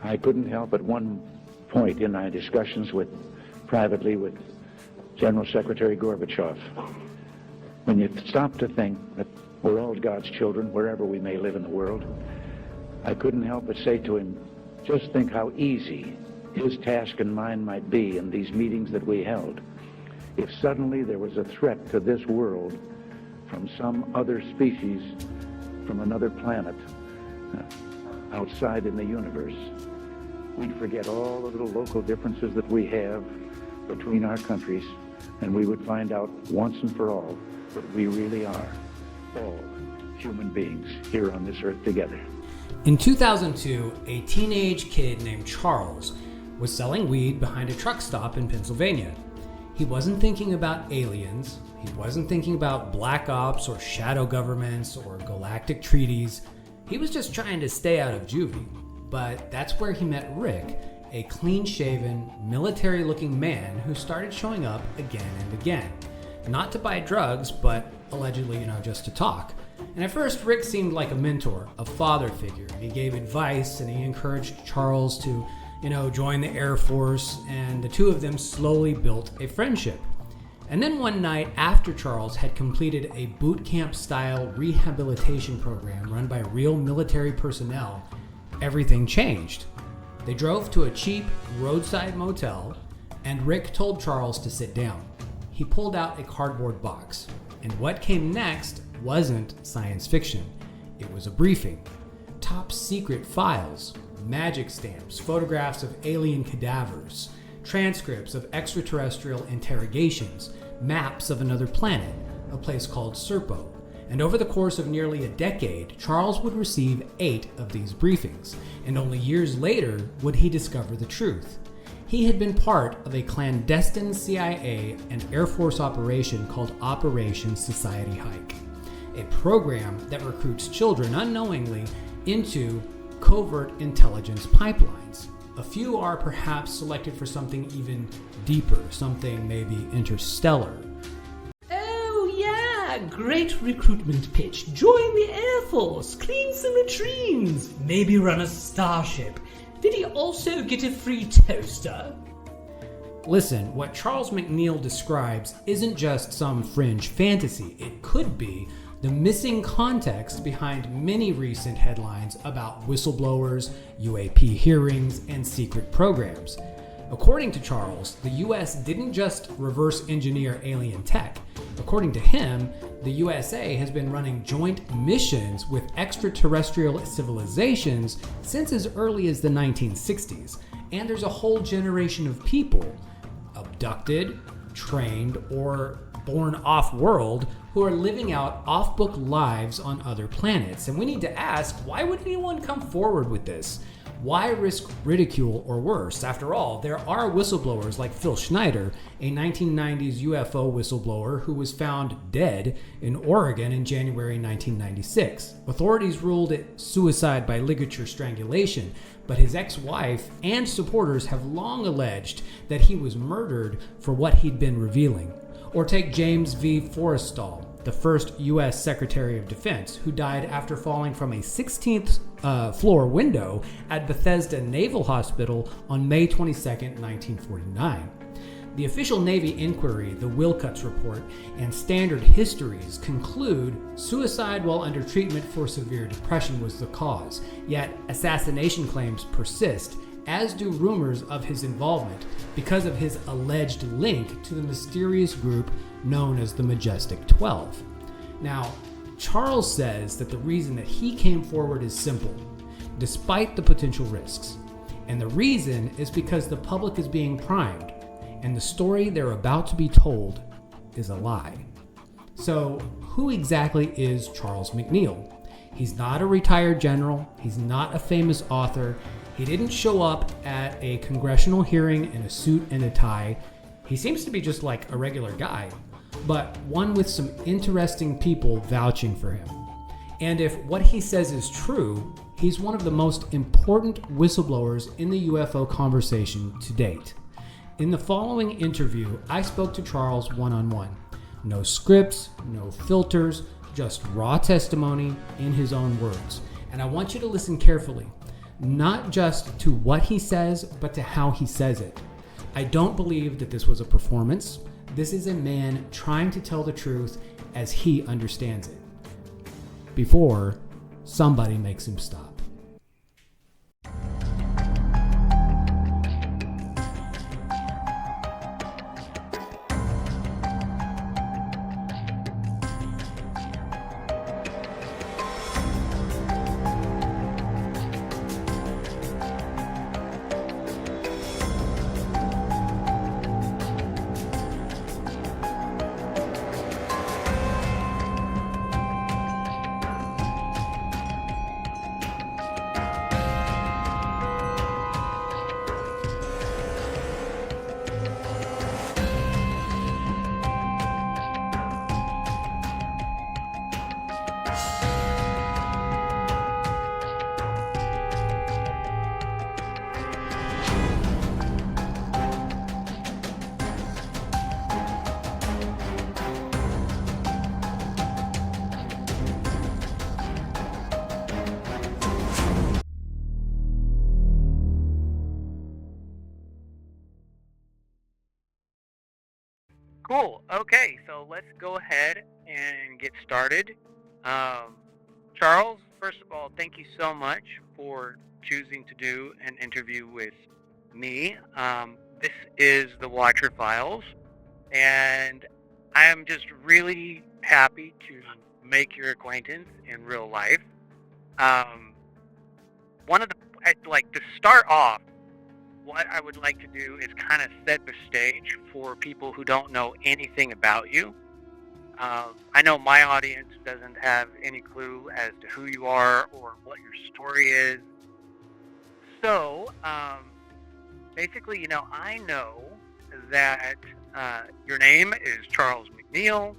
I couldn't help at one point in my discussions privately with General Secretary Gorbachev, when you stop to think that we're all God's children, wherever we may live in the world, I couldn't help but say to him, just think how easy his task and mine might be in these meetings that we held if suddenly there was a threat to this world from some other species, from another planet, outside in the universe. We'd forget all the little local differences that we have between our countries, and we would find out once and for all that we really are all human beings here on this earth together. In 2002, a teenage kid named Charles was selling weed behind a truck stop in Pennsylvania. He wasn't thinking about aliens, he wasn't thinking about black ops or shadow governments or galactic treaties. He was just trying to stay out of juvie. But that's where he met Rick, a clean-shaven, military-looking man who started showing up again and again. Not to buy drugs, but allegedly, just to talk. And at first, Rick seemed like a mentor, a father figure. He gave advice and he encouraged Charles to, join the Air Force, and the two of them slowly built a friendship. And then one night, after Charles had completed a boot camp-style rehabilitation program run by real military personnel, everything changed. They drove to a cheap roadside motel, and Rick told Charles to sit down. He pulled out a cardboard box, and what came next wasn't science fiction. It was a briefing. Top secret files, magic stamps, photographs of alien cadavers, transcripts of extraterrestrial interrogations, maps of another planet, a place called Serpo. And over the course of nearly a decade, Charles would receive 8 of these briefings, and only years later would he discover the truth. He had been part of a clandestine CIA and Air Force operation called Operation Society Hike, a program that recruits children unknowingly into covert intelligence pipelines. A few are perhaps selected for something even deeper, something maybe interstellar. Great recruitment pitch. Join the Air Force, clean some latrines, maybe run a starship. Did he also get a free toaster? Listen, what Charles McNeal describes isn't just some fringe fantasy. It could be the missing context behind many recent headlines about whistleblowers, UAP hearings, and secret programs. According to Charles, the US didn't just reverse engineer alien tech. According to him, the USA has been running joint missions with extraterrestrial civilizations since as early as the 1960s. And there's a whole generation of people, abducted, trained, or born off-world, who are living out off-book lives on other planets. And we need to ask, why would anyone come forward with this? Why risk ridicule or worse? After all, there are whistleblowers like Phil Schneider, a 1990s UFO whistleblower who was found dead in Oregon in January 1996. Authorities ruled it suicide by ligature strangulation, but his ex-wife and supporters have long alleged that he was murdered for what he'd been revealing. Or take James V. Forrestal, the first U.S. Secretary of Defense, who died after falling from a 16th floor window at Bethesda Naval Hospital on May 22, 1949. The official Navy inquiry, the Wilcutt's Report, and standard histories conclude suicide while under treatment for severe depression was the cause, yet assassination claims persist, as do rumors of his involvement because of his alleged link to the mysterious group known as the Majestic 12. Now, Charles says that the reason that he came forward is simple, despite the potential risks. And the reason is because the public is being primed, and the story they're about to be told is a lie. So, who exactly is Charles McNeal? He's not a retired general, he's not a famous author, he didn't show up at a congressional hearing in a suit and a tie. He seems to be just like a regular guy, but one with some interesting people vouching for him. And if what he says is true, he's one of the most important whistleblowers in the UFO conversation to date. In the following interview, I spoke to Charles one-on-one. No scripts, no filters, just raw testimony in his own words. And I want you to listen carefully. not just to what he says, but to how he says it. I don't believe that this was a performance. This is a man trying to tell the truth as he understands it, before somebody makes him stop. Cool. Okay, so let's go ahead and get started. Charles, first of all, thank you so much for choosing to do an interview with me. This is the Watcher Files, and I am just really happy to make your acquaintance in real life. To start off, what I would like to do is kind of set the stage for people who don't know anything about you. I know my audience doesn't have any clue as to who you are or what your story is. So, basically, I know that your name is Charles McNeal,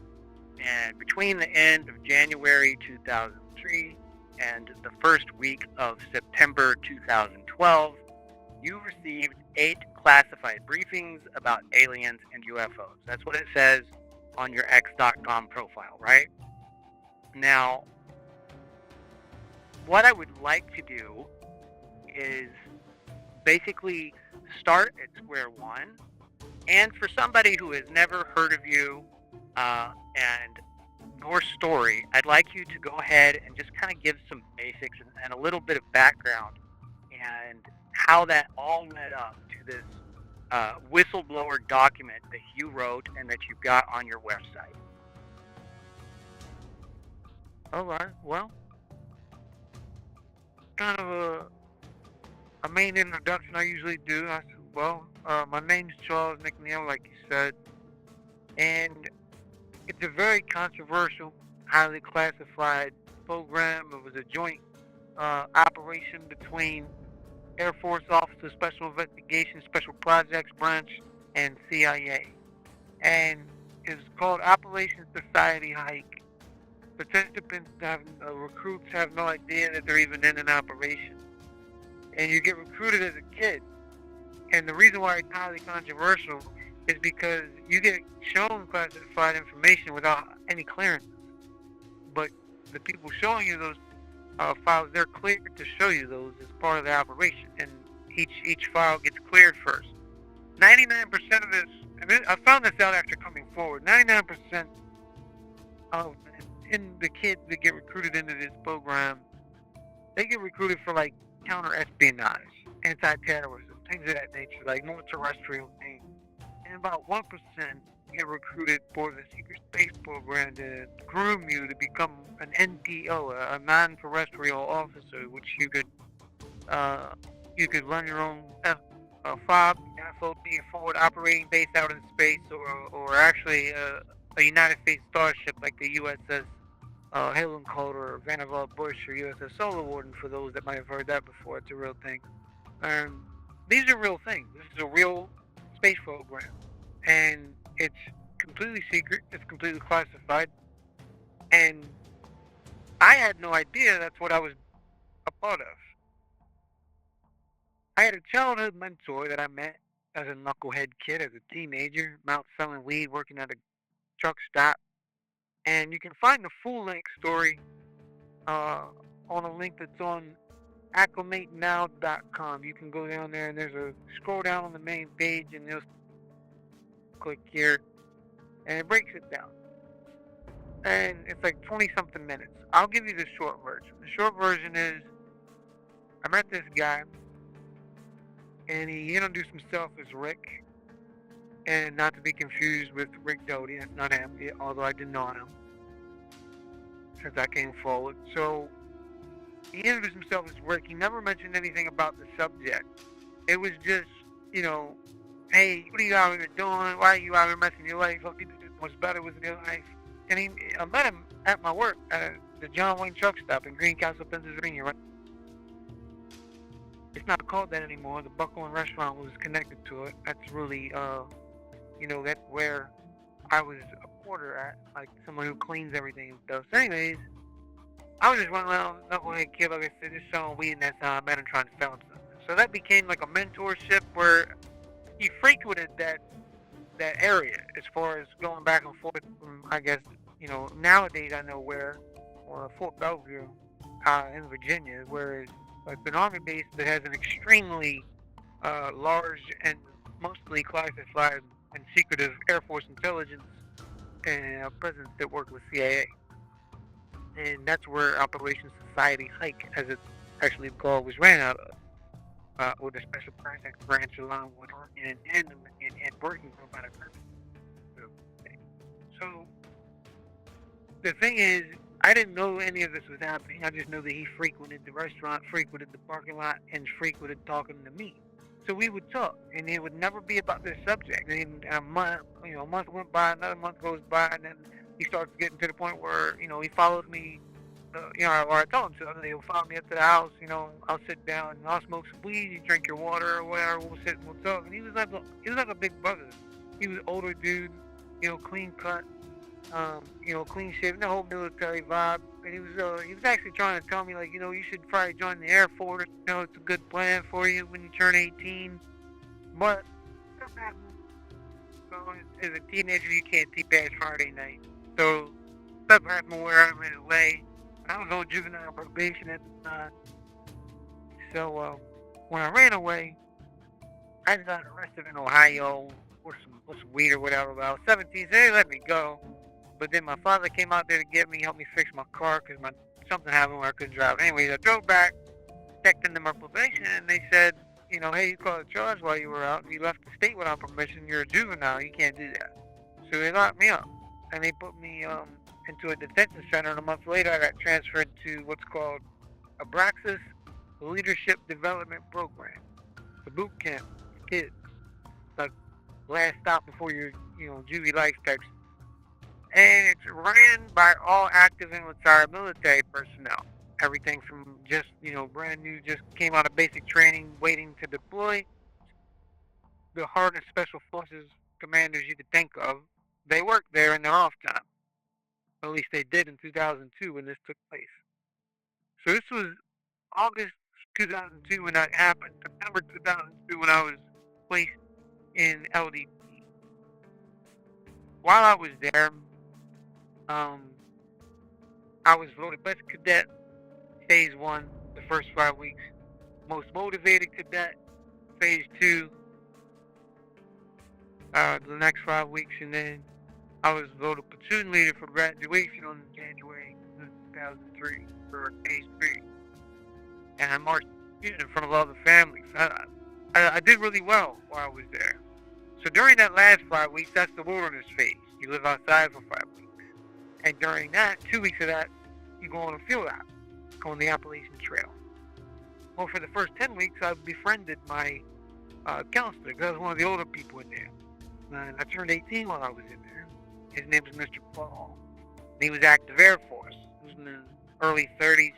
and between the end of January 2003 and the first week of September 2012, you received 8 classified briefings about aliens and UFOs. That's what it says on your X.com profile, right? Now, what I would like to do is basically start at square one. And for somebody who has never heard of you and your story, I'd like you to go ahead and just kind of give some basics and a little bit of background and how that all led up to this whistleblower document that you wrote and that you've got on your website. All right. Well, kind of a main introduction I usually do. My name's Charles McNeal, like you said, and it's a very controversial, highly classified program. It was a joint operation between Air Force Officer Special Investigations Special Projects Branch and CIA. And it's called Operation Society Hike. Participants recruits have no idea that they're even in an operation. And you get recruited as a kid. And the reason why it's highly controversial is because you get shown classified information without any clearance. But the people showing you those files, they're cleared to show you those as part of the operation, and each file gets cleared first. 99% of this, I found this out after coming forward, 99% of the kids that get recruited into this program, they get recruited for like counter-espionage, anti-terrorism, things of that nature, like more terrestrial things. And about 1% get recruited for the secret space program to groom you to become an NPO, a non-terrestrial officer, which you could run your own FOB, FOB, forward operating base out in space, or actually a United States starship like the USS Helen Calder or Vannevar Bush or USS Solar Warden, for those that might have heard that before. It's a real thing. These are real things. This is a real space program, and it's completely secret. It's completely classified, and I had no idea that's what I was a part of. I had a childhood mentor that I met as a knucklehead kid, as a teenager, out selling weed, working at a truck stop. And you can find the full-length story on a link that's on acclimatenow.com. You can go down there and there's a scroll down on the main page and you'll click here and it breaks it down. And it's like 20 something minutes. I'll give you the short version. The short version is I met this guy and he introduced himself as Rick, and not to be confused with Rick Doty. That's not him, although I did know him since I came forward. So he introduced himself as Rick. He never mentioned anything about the subject. It was just, you know, hey, what are you out here doing? Why are you out here messing your life up? You do much better with your life. And I met him at my work at the John Wayne truck stop in Greencastle, Pennsylvania. Right? It's not called that anymore. The Buckhorn restaurant was connected to it. That's really, you know, that's where I was a porter at, like someone who cleans everything and stuff. So anyways, I was just running around, knucklehead kid, like I said, just selling weed, and that's how I met him, trying to sell him something. So that became like a mentorship where he frequented that area as far as going back and forth from, I guess, you know, nowadays I know where, Fort Belvedere in Virginia, where it's an army base that has an extremely large and mostly classified and secretive Air Force intelligence and presence that work with CIA. And that's where Operation Society Hike, as it's actually called, was ran out of, with a special projects branch along with Oregon and working group out of Kirby. So the thing is, I didn't know any of this was happening. I just knew that he frequented the restaurant, frequented the parking lot, and frequented talking to me. So we would talk, and it would never be about this subject. And a month went by, another month goes by, and then he starts getting to the point where, you know, he follows me, you know, or I told him to. He'll follow me up to the house, you know, I'll sit down, and I'll smoke some weed, you drink your water or whatever, we'll sit and we'll talk. And he was like a big brother. He was an older dude, you know, clean cut, you know, clean shaven, the whole military vibe. And he was actually trying to tell me, like, you know, you should probably join the Air Force. You know, it's a good plan for you when you turn 18. But so as a teenager, you can't see past Friday night. So stuff happened where I'm in LA. I was on juvenile probation at the time. So when I ran away, I got arrested in Ohio with some weed or whatever. I was 17, so they let me go. But then my father came out there to get me, helped me fix my car because something happened where I couldn't drive. Anyways, I drove back, checked into my probation, and they said, you know, hey, you caught a charge while you were out. You left the state without permission. You're a juvenile. You can't do that. So they locked me up, and they put me into a detention center. And a month later, I got transferred to what's called Abraxas Leadership Development Program. It's a boot camp for kids, like last stop before your, you know, juvie life type. And it's ran by all active and retired military personnel. Everything from just, you know, brand new, just came out of basic training, waiting to deploy. The hardest special forces commanders you could think of, they worked there in their off time. At least they did in 2002 when this took place. So this was August 2002 when that happened. September 2002 when I was placed in LDP. While I was there, I was voted best cadet, phase 1, the first 5 weeks. Most motivated cadet, phase 2, the next 5 weeks. And then I was voted platoon leader for graduation on January 2003 for phase 3. And I marched in front of all the families. I did really well while I was there. So during that last 5 weeks, that's the wilderness phase. You live outside for 5 weeks. And during that, 2 weeks of that, you go on a field out, go on the Appalachian Trail. Well, for the first 10 weeks, I befriended my counselor, because I was one of the older people in there. And I turned 18 while I was in there. His name was Mr. Paul. And he was active Air Force. He was in the early 30s.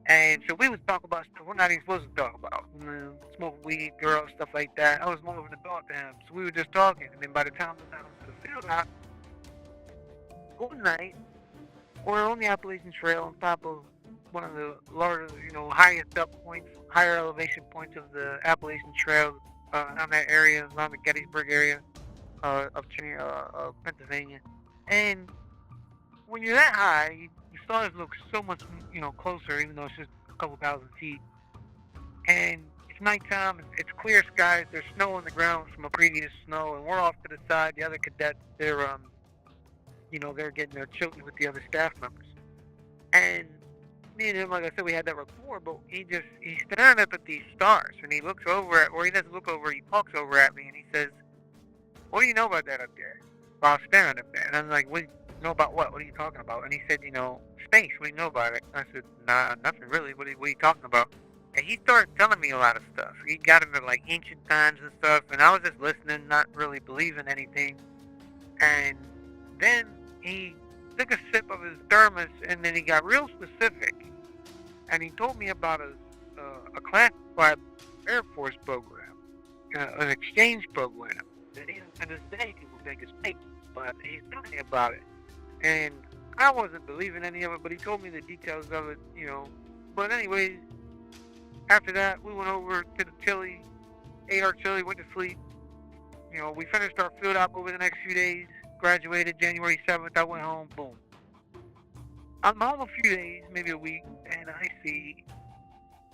And so we would talk about stuff we're not even supposed to talk about. You know, smoke weed, girls, stuff like that. I was more of an adult to him. So we were just talking. And then by the time we got to the field out, one night, we're on the Appalachian Trail on top of one of the larger, you know, highest up points, higher elevation points of the Appalachian Trail around that area, around the Gettysburg area of Pennsylvania. And when you're that high, the stars look so much, you know, closer, even though it's just a couple thousand feet. and it's nighttime, it's clear skies, there's snow on the ground from a previous snow, and we're off to the side, the other cadets, they're, they're getting their children with the other staff members. And me and him, like I said, we had that rapport, but he's staring up at these stars, and he looks over at, or he doesn't look over, he walks over at me, and he says, "What do you know about that up there?" While staring up there. And I'm like, "What do you know about what? What are you talking about?" And he said, "Space, what do you know about it?" I said, "Nah, nothing really, what are you talking about?" And he started telling me a lot of stuff. He got into like ancient times and stuff, and I was just listening, not really believing anything. And then he took a sip of his thermos, and then he got real specific. And he told me about a classified Air Force program, an exchange program that even to this day people think is fake, but he's telling me about it. And I wasn't believing any of it, but he told me the details of it, But anyways, after that, we went over to the chili, ate our chili, went to sleep. We finished our field op over the next few days, graduated January 7th, I went home, boom. I'm home a few days, maybe a week, and I see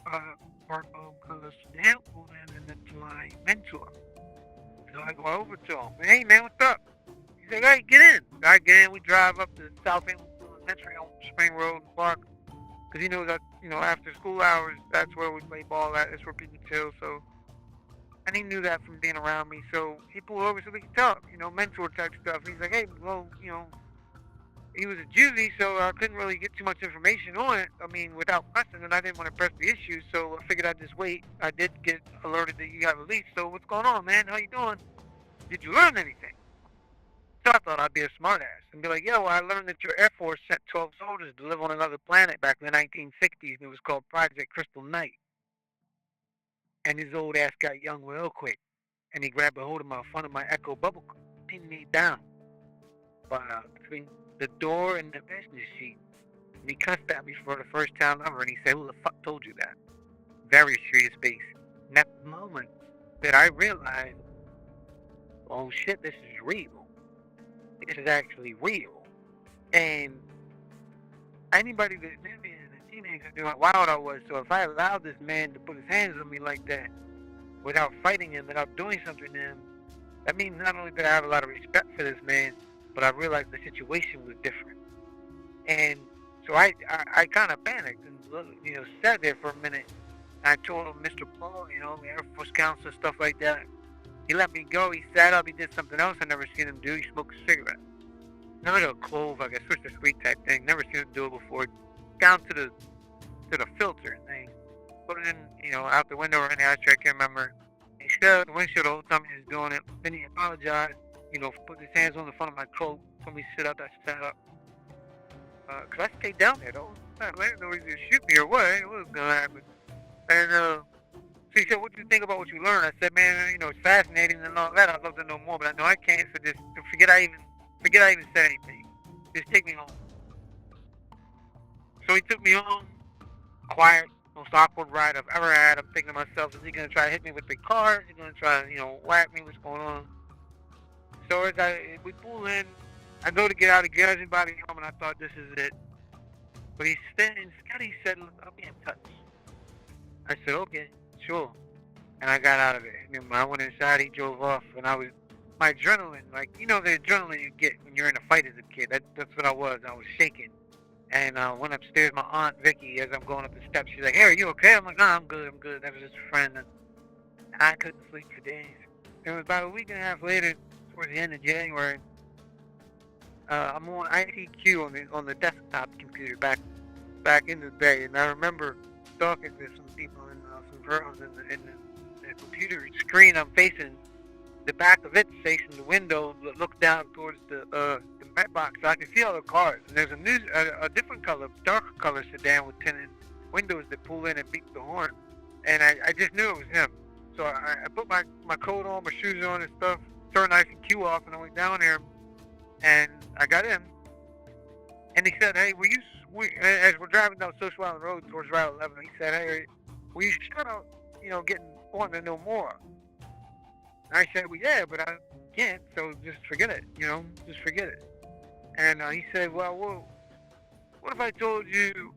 Serpo goes down and it's my mentor. So I go over to him, "Hey man, what's up?" He's like, "Hey, get in." I get in, we drive up to South Elementary on Spring Road Park, because he knows that, after school hours, that's where we play ball at, that's where people chill, so. And he knew that from being around me, so he pulled over so we could talk, mentor type stuff. He's like, "Hey, well, he was a juvie, so I couldn't really get too much information on it. I mean, without pressing it, I didn't want to press the issue, so I figured I'd just wait. I did get alerted that you got released, so what's going on, man? How you doing? Did you learn anything?" So I thought I'd be a smartass and be like, "Yo, I learned that your Air Force sent 12 soldiers to live on another planet back in the 1960s, and it was called Project Crystal Night. And his old ass got young real quick, and he grabbed a hold of my front of my Echo bubble, pinned me down between the door and the passenger seat. And he cussed at me for the first time ever, and he said, 'Who the fuck told you that?' Very serious face. And that's the moment that I realized, oh shit, this is real. This is actually real. And anybody that knew me as a teenager knew how wild I was, so if I allowed this man to put his hands on me like that, without fighting him, without doing something to him, that means not only did I have a lot of respect for this man, but I realized the situation was different. And so I kind of panicked and, sat there for a minute. I told him, "Mr. Paul, Air Force Council, stuff like that." He let me go. He sat up. He did something else I never seen him do. He smoked a cigarette. Never to a clove, like a switch to sweet type thing. Never seen him do it before. Down to the filter thing. Put it in, out the window or in the ashtray, I can't remember. He stood at the windshield the whole time he was doing it. Then he apologized. Put his hands on the front of my coat, told me to sit up, I sat up. Cause I stayed down there though. I didn't know he was gonna shoot me or what, it was gonna happen. And, so he said, "What do you think about what you learned?" I said, "Man, it's fascinating and all that, I'd love to know more, but I know I can't, so just forget I even said anything. Just take me home." So he took me home, quiet, most awkward ride I've ever had. I'm thinking to myself, is he gonna try to hit me with the car? Is he gonna try to, whack me? What's going on? So as we pull in, I go to get out to get everybody home, and I thought this is it. But instead he said, "Look, I'll be in touch." I said, "Okay, sure." And I got out of there. I went inside, he drove off, and my adrenaline, like, the adrenaline you get when you're in a fight as a kid, that's what I was. I was shaking. And I went upstairs, my Aunt Vicky, as I'm going up the steps, she's like, "Hey, are you okay?" I'm like, "No, I'm good. That was just a friend." And I couldn't sleep for days. It was about a week and a half later, towards the end of January, I'm on ITQ on the desktop computer back in the day, and I remember talking to some people and some girls in the computer screen I'm facing. The back of it's facing the window that looks down towards the mailbox, so I can see all the cars. And there's a different color, darker color sedan with tinted windows that pull in and beep the horn. And I just knew it was him. So I put my coat on, my shoes on and stuff, turned ITQ off, and I went down there. And I got in, and he said, "Hey, as we're driving down Social Island Road towards Route 11, he said, 'Hey, will you start out, wanting to know more?' And I said, 'Well, yeah, but I can't, so just forget it, just forget it.' And he said, 'Well, what if I told you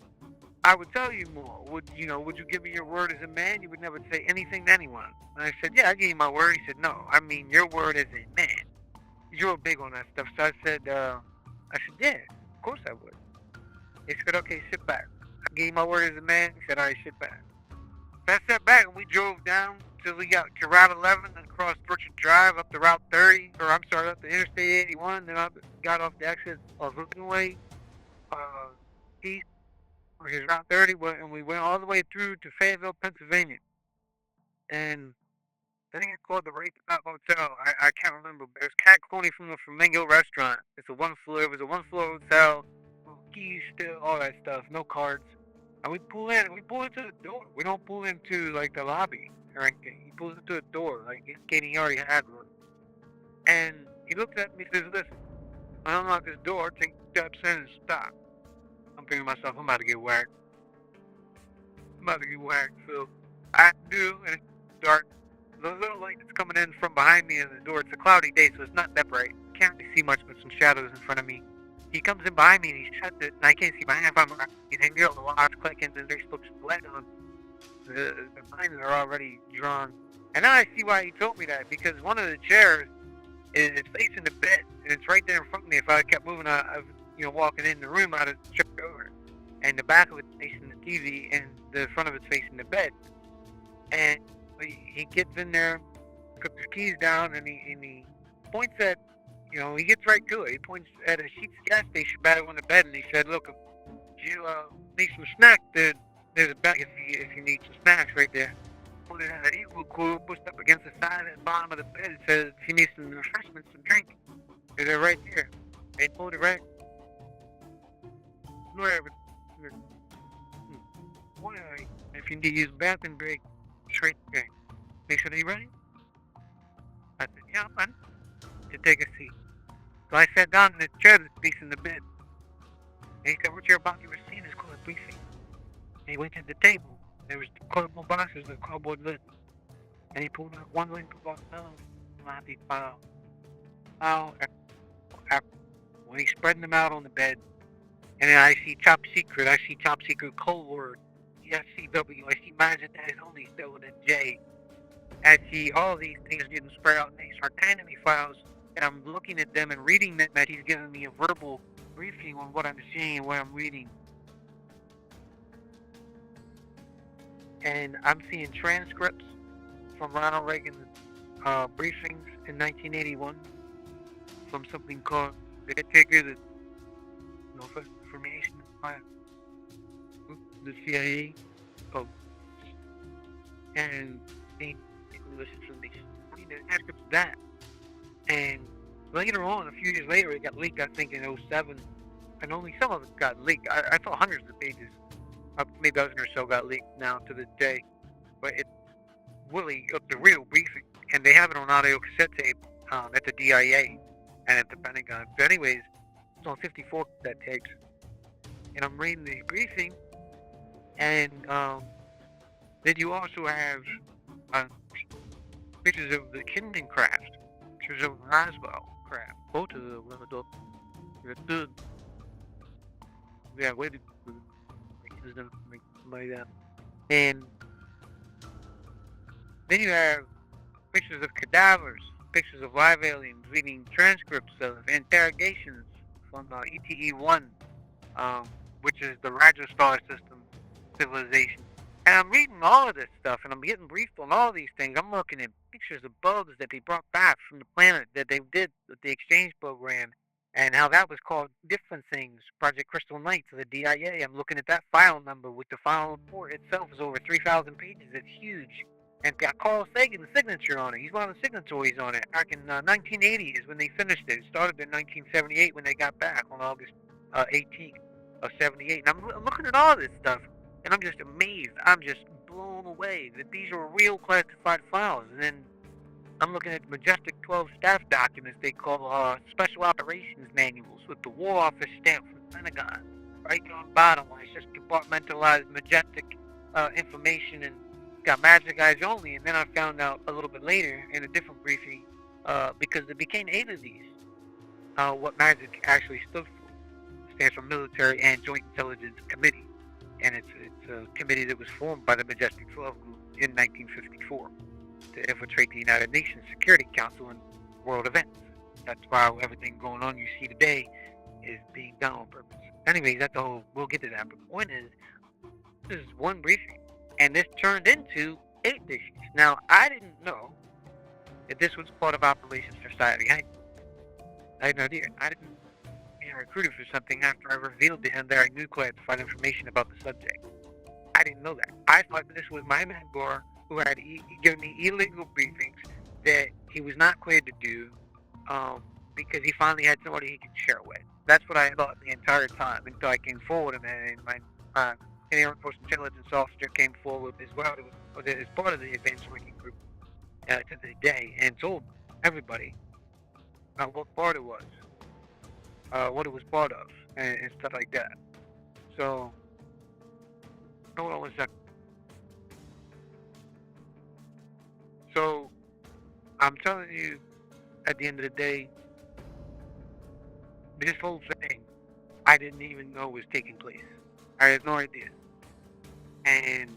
I would tell you more. Would you give me your word as a man? You would never say anything to anyone. And I said, yeah, I gave you my word. He said, no, I mean your word as a man. You're big on that stuff. So I said, yeah, of course I would. He said, okay, sit back. I gave you my word as a man. He said, all right, sit back. So I sat back and we drove down till we got to Route 11 and crossed Orchard Drive up to Route 30, up to Interstate 81. Then I got off the exit of Rookaway, east, which is Route 30, and we went all the way through to Fayetteville, Pennsylvania. And I think it's called the Motel. I can't remember, but it's Cat Colonies from the Flamingo Restaurant. It was a one-floor hotel, keys still, all that stuff, no cards. And we pull into the door. We don't pull into like the lobby or anything. He pulls into the door, like he already had one. And he looks at me and says, listen, I unlock this door, take steps in and stop. I'm thinking to myself, I'm about to get whacked. So I do, and it's dark. The little light that's coming in from behind me in the door, it's a cloudy day, so it's not that bright. Can't really see much, but some shadows in front of me. He comes in behind me and he shuts it, and I can't see behind him. He's hanging out the watch clicking, and there's looks blood on. The blinds are already drawn. And now I see why he told me that, because one of the chairs is facing the bed, and it's right there in front of me. If I kept moving, walking in the room, I'd have tripped over. And the back of it's facing the TV, and the front of it's facing the bed. And he gets in there, puts his keys down, and he points at, he gets right to it. He points at a Sheetz gas station back on the bed, and he said, look, if you need some snacks, there's a bag if you need some snacks right there. Put it at an equal cool, pushed up against the side and bottom of the bed. It says, if you need some refreshments, some drink, they're right there. They pulled it right. Whatever. If you need to use the bathroom break, it's right there. Make sure that you're ready. I said, yeah, I'm ready to take a seat. So I sat down in the chair that's facing the bed. And he said, what you're about to receive is called a briefing. And he went to the table. There was cardboard boxes with cardboard lids. And he pulled out one link of file. When he's spreading them out on the bed, and then I see top secret, code word, SCW, I see magic that is only still with a J. I see all these things getting spread out, and these are enemy files, and I'm looking at them and reading them, that he's giving me a verbal briefing on what I'm seeing and what I'm reading. And I'm seeing transcripts from Ronald Reagan's briefings in 1981 from something called the Caretaker, for Information, the CIA, and the transcripts of that. And later on, a few years later, it got leaked, I think in 07, and only some of it got leaked. I thought hundreds of pages, maybe a dozen or so got leaked now to this day, but it's really the real briefing, and they have it on audio cassette tape at the DIA and at the Pentagon. But anyways, it's on 54 cassette tapes, and I'm reading the briefing, and then you also have pictures of the Kindling craft, pictures of Roswell craft, photos of the yeah, wait, like that. And then you have pictures of cadavers, pictures of live aliens, reading transcripts of interrogations from ETE-1, which is the Rajastar system civilization. And I'm reading all of this stuff, and I'm getting briefed on all these things. I'm looking at pictures of bugs that they brought back from the planet that they did with the exchange program, and how that was called different things. Project Crystal Knight to the DIA. I'm looking at that file number with the file report itself is over 3,000 pages. It's huge. And got Carl Sagan's signature on it. He's one of the signatories on it. Back in 1980 is when they finished it. It started in 1978 when they got back on August 18th of 78. And I'm looking at all this stuff, and I'm just amazed. I'm just blown away that these are real classified files. And then I'm looking at Majestic 12 staff documents they call Special Operations Manuals with the War Office stamp from the Pentagon. Right on the bottom, where it's just compartmentalized Majestic information, and got Magic Eyes only. And then I found out a little bit later in a different briefing, because it became 8 of these, what Magic actually stood for. It stands for Military and Joint Intelligence Committee. and it's a committee that was formed by the Majestic 12 Group in 1954 to infiltrate the United Nations Security Council and world events. That's why everything going on you see today is being done on purpose. Anyways, that's the whole. We'll get to that. But the point is, this is one briefing, and this turned into 8 briefings. Now, I didn't know that this was part of Operation Society. I had no idea. I didn't get recruited for something after I revealed to him that I knew classified information about the subject. I didn't know that. I thought this was my mentor who had given me illegal briefings that he was not cleared to do because he finally had somebody he could share with. That's what I thought the entire time until I came forward and my Air Force intelligence officer came forward as well as part of the advanced working group to this day and told everybody what part it was, what it was part of, and stuff like that. So, hold on one second. So, I'm telling you, at the end of the day, this whole thing, I didn't even know was taking place. I had no idea. And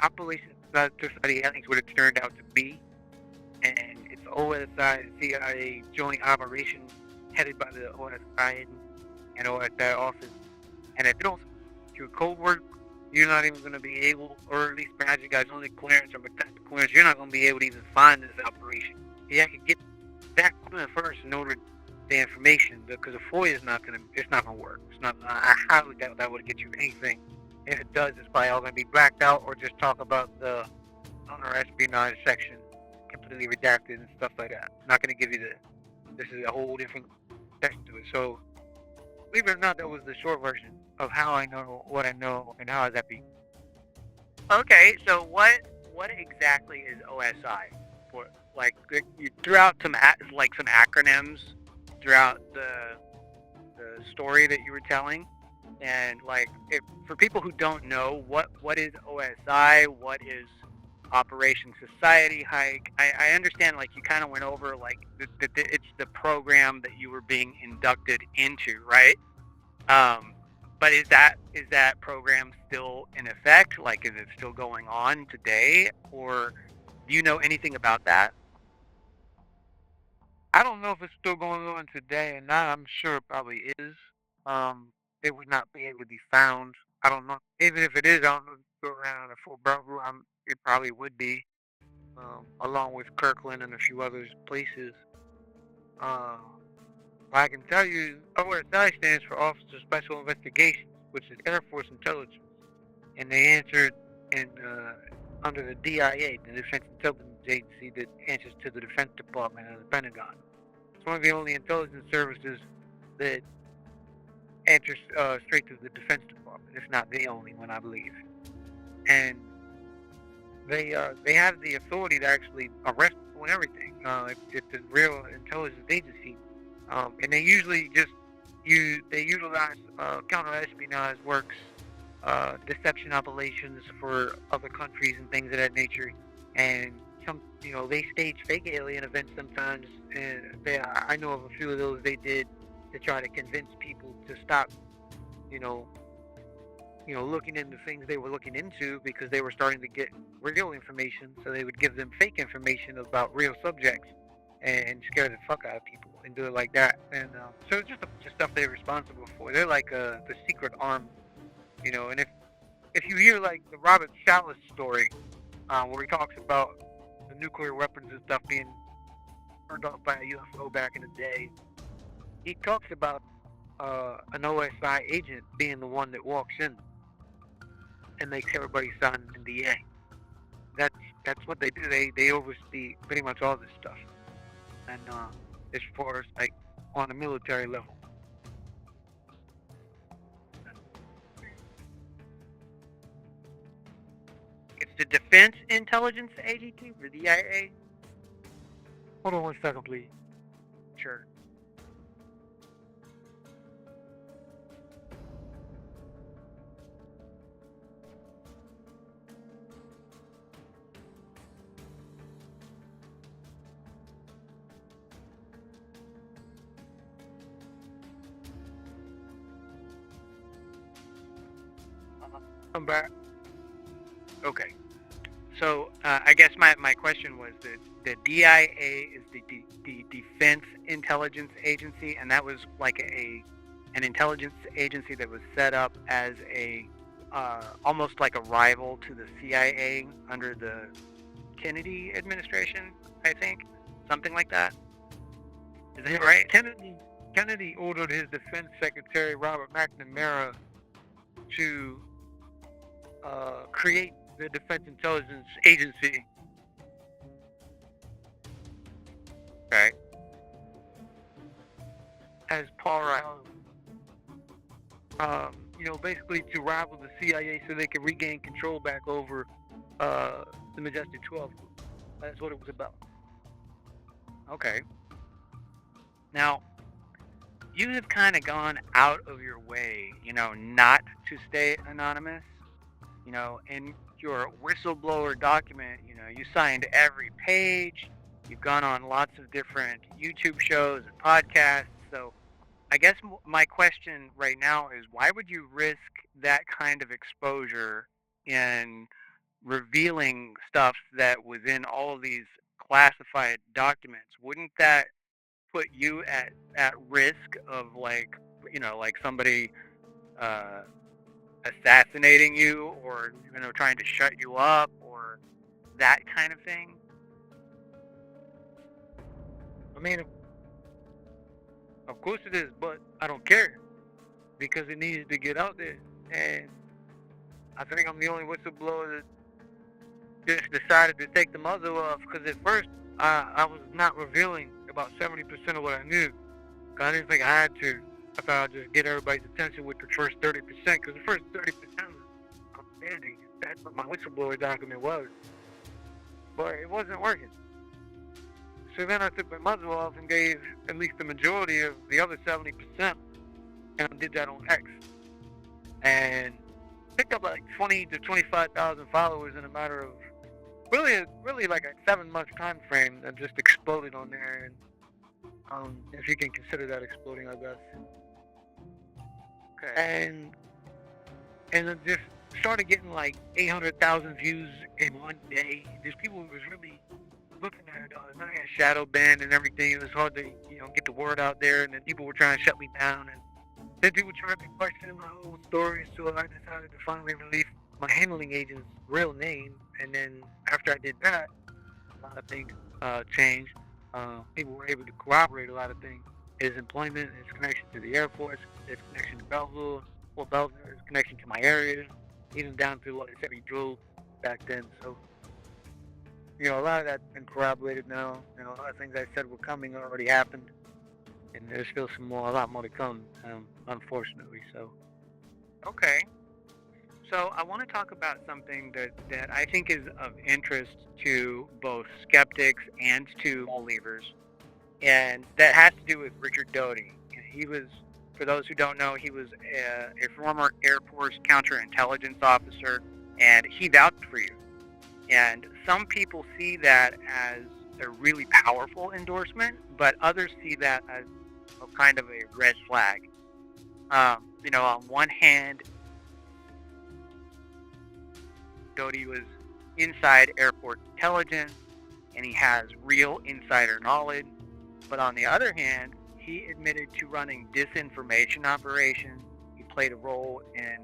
Operation Society, I think, is what it turned out to be. And it's OSI and CIA joint operation headed by the OSI and OSI office. And if you don't do code work, you're not even going to be able, or at least perhaps you guys only clearance or protected clearance, you're not going to be able to even find this operation. You have to get that first in order the information, because a FOIA is not going to work. It's not. I highly doubt that would get you anything. If it does, it's probably all going to be blacked out, or just talk about the counter-espionage section, completely redacted and stuff like that. Not going to give you this is a whole different section to it. So, believe it or not, that was the short version of how I know what I know and how that be. Okay, so what exactly is OSI? For like you threw out some acronyms throughout the story that you were telling, and like for people who don't know, what is OSI? What is Operation Society Hike? I understand, like, you kind of went over, like, it's the program that you were being inducted into, right? But is that program still in effect? Like, is it still going on today, or do you know anything about that? I don't know if it's still going on today or not. I'm sure it probably is. It would not be able to be found. I don't know. Even if it is, I don't know if it's still around at Fort Bravo. It probably would be, along with Kirkland and a few other places. I can tell you, OSI stands for Office of Special Investigations, which is Air Force Intelligence, and they answered under the DIA, the Defense Intelligence Agency, that answers to the Defense Department and the Pentagon. It's one of the only intelligence services that answers straight to the Defense Department, if not the only one, I believe. And they have the authority to actually arrest people and everything. It's a real intelligence agency. And they usually they utilize counter-espionage works, deception operations for other countries and things of that nature. And they stage fake alien events sometimes. And I know of a few of those they did to try to convince people to stop, looking into things they were looking into, because they were starting to get real information. So they would give them fake information about real subjects and scare the fuck out of people and do it like that. And so it's just a bunch of stuff they're responsible for. They're like the secret arm, And if you hear like the Robert Salas story, where he talks about the nuclear weapons and stuff being turned off by a UFO back in the day, he talks about an OSI agent being the one that walks in and makes everybody sign an NDA. That's what they do. They oversee pretty much all this stuff. And as far as like on a military level. It's the Defense Intelligence Agency, the DIA. Hold on one second, please. Sure. I'm back. Okay. So I guess my question was that the DIA is the Defense Intelligence Agency, and that was like an intelligence agency that was set up as a almost like a rival to the CIA under the Kennedy administration, I think, something like that. Is that right? Kennedy ordered his defense secretary, Robert McNamara, to create the Defense Intelligence Agency. Okay. As part of, basically to rival the CIA so they could regain control back over the Majestic 12 group. That's what it was about. Okay. Now, you have kind of gone out of your way, not to stay anonymous. In your whistleblower document, you signed every page. You've gone on lots of different YouTube shows and podcasts. So I guess my question right now is, why would you risk that kind of exposure in revealing stuff that was in all of these classified documents? Wouldn't that put you at risk of like somebody assassinating you, or trying to shut you up, or that kind of thing? I mean, of course it is, but I don't care because it needs to get out there. And I think I'm the only whistleblower that just decided to take the muzzle off, because at first I was not revealing about 70% of what I knew. I didn't think I had to. I thought I'd just get everybody's attention with the first 30%, because the first 30% was outstanding. That's what my whistleblower document was. But it wasn't working. So then I took my muzzle off and gave at least the majority of the other 70%, and I did that on X. And picked up like 20 to 25,000 followers in a matter of really like a 7-month time frame that just exploded on there. And if you can consider that exploding, I guess. Okay. And it just started getting like 800,000 views in one day. There's people who was really looking at it. I had shadow banned and everything. It was hard to get the word out there, and then people were trying to shut me down, and then people were trying to question my whole story. So I decided to finally release my handling agent's real name, and then after I did that, a lot of things changed. People were able to corroborate a lot of things. His employment, his connection to the Air Force, his connection to Belleville, his connection to my area, even down to what he said he drove back then. So, a lot of that's been corroborated now. A lot of things I said were coming already happened, and there's still a lot more to come, unfortunately. So, Okay. So I want to talk about something that I think is of interest to both skeptics and to believers, and that has to do with Richard Doty. He was, for those who don't know, he was a former Air Force counterintelligence officer, and he vouched for you. And some people see that as a really powerful endorsement, but others see that as a kind of a red flag. On one hand, Doty was inside airport intelligence, and he has real insider knowledge. But on the other hand, he admitted to running disinformation operations. He played a role in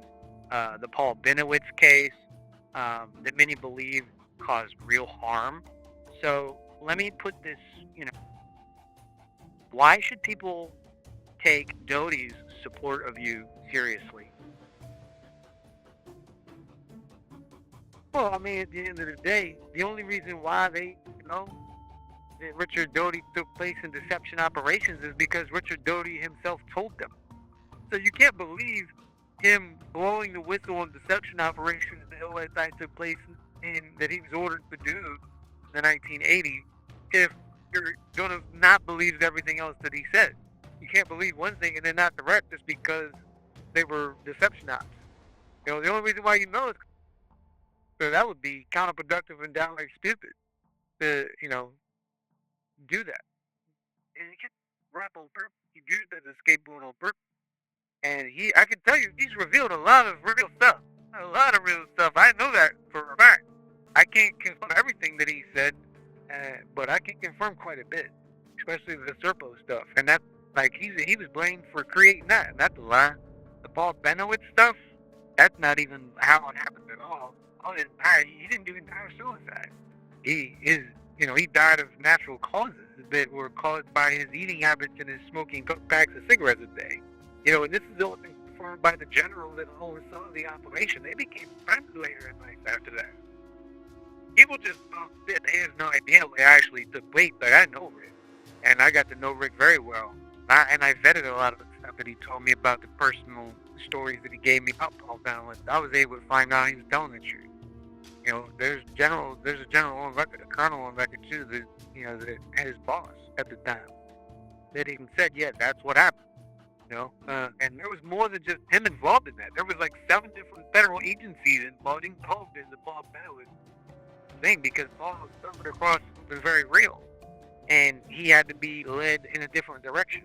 the Paul Benowitz case that many believe caused real harm. So let me put this, why should people take Doty's support of you seriously? well, I mean, at the end of the day, the only reason why they, that Richard Doty took place in deception operations is because Richard Doty himself told them. So you can't believe him blowing the whistle on deception operations that OSI took place and that he was ordered to do in the 1980s if you're going to not believe everything else that he said. You can't believe one thing and then not the rest just because they were deception ops. The only reason why is so that would be counterproductive and downright stupid to, do that. And he kept rap on purpose. He used it as a scapegoat on purpose. And I can tell you, he's revealed a lot of real stuff. A lot of real stuff. I know that for a fact. I can't confirm everything that he said, but I can confirm quite a bit, especially the Serpo stuff. And that, like, he was blamed for creating that, and that's a lie. The Paul Benowitz stuff, that's not even how it happened at all. He didn't even die of suicide. He died of natural causes that were caused by his eating habits and his smoking packs of cigarettes a day. And this is all confirmed by the general that oversaw the operation. They became friends later in life after that. People just thought that they have no idea what actually took place. Like, I know Rick, and I got to know Rick very well. I vetted a lot of the stuff that he told me about, the personal stories that he gave me about Paul Benowitz. I was able to find out he was telling the truth. There's a general on record, a colonel on record too, that his boss at the time, that even said, yeah, that's what happened. And there was more than just him involved in that. There was like 7 different federal agencies involved in the Paul Benowitz thing, because Paul suffered across was very real, and he had to be led in a different direction.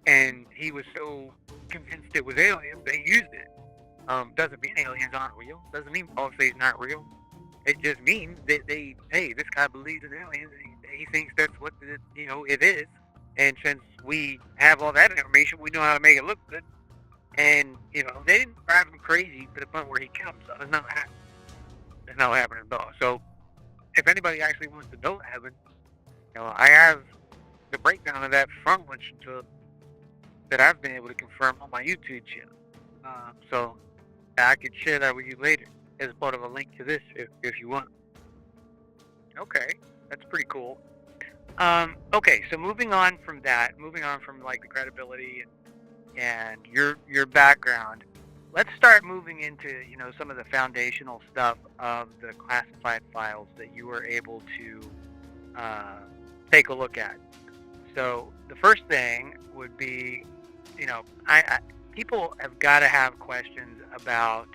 And he was so convinced it was aliens, they used it. Doesn't mean aliens aren't real. Doesn't mean Paul says not real. It just means that this guy believes in aliens. He thinks that's what it is. And since we have all that information, we know how to make it look good. And they didn't drive him crazy to the point where he killed himself. That's not what happened. That's not what happened at all. So, if anybody actually wants to know what happened, I have the breakdown of that from Winston that I've been able to confirm on my YouTube channel. So I could share that with you later as part of a link to this if you want. Okay, that's pretty cool. Okay, so moving on from like the credibility and your background, let's start moving into some of the foundational stuff of the classified files that you were able to take a look at. So the first thing would be, people have got to have questions about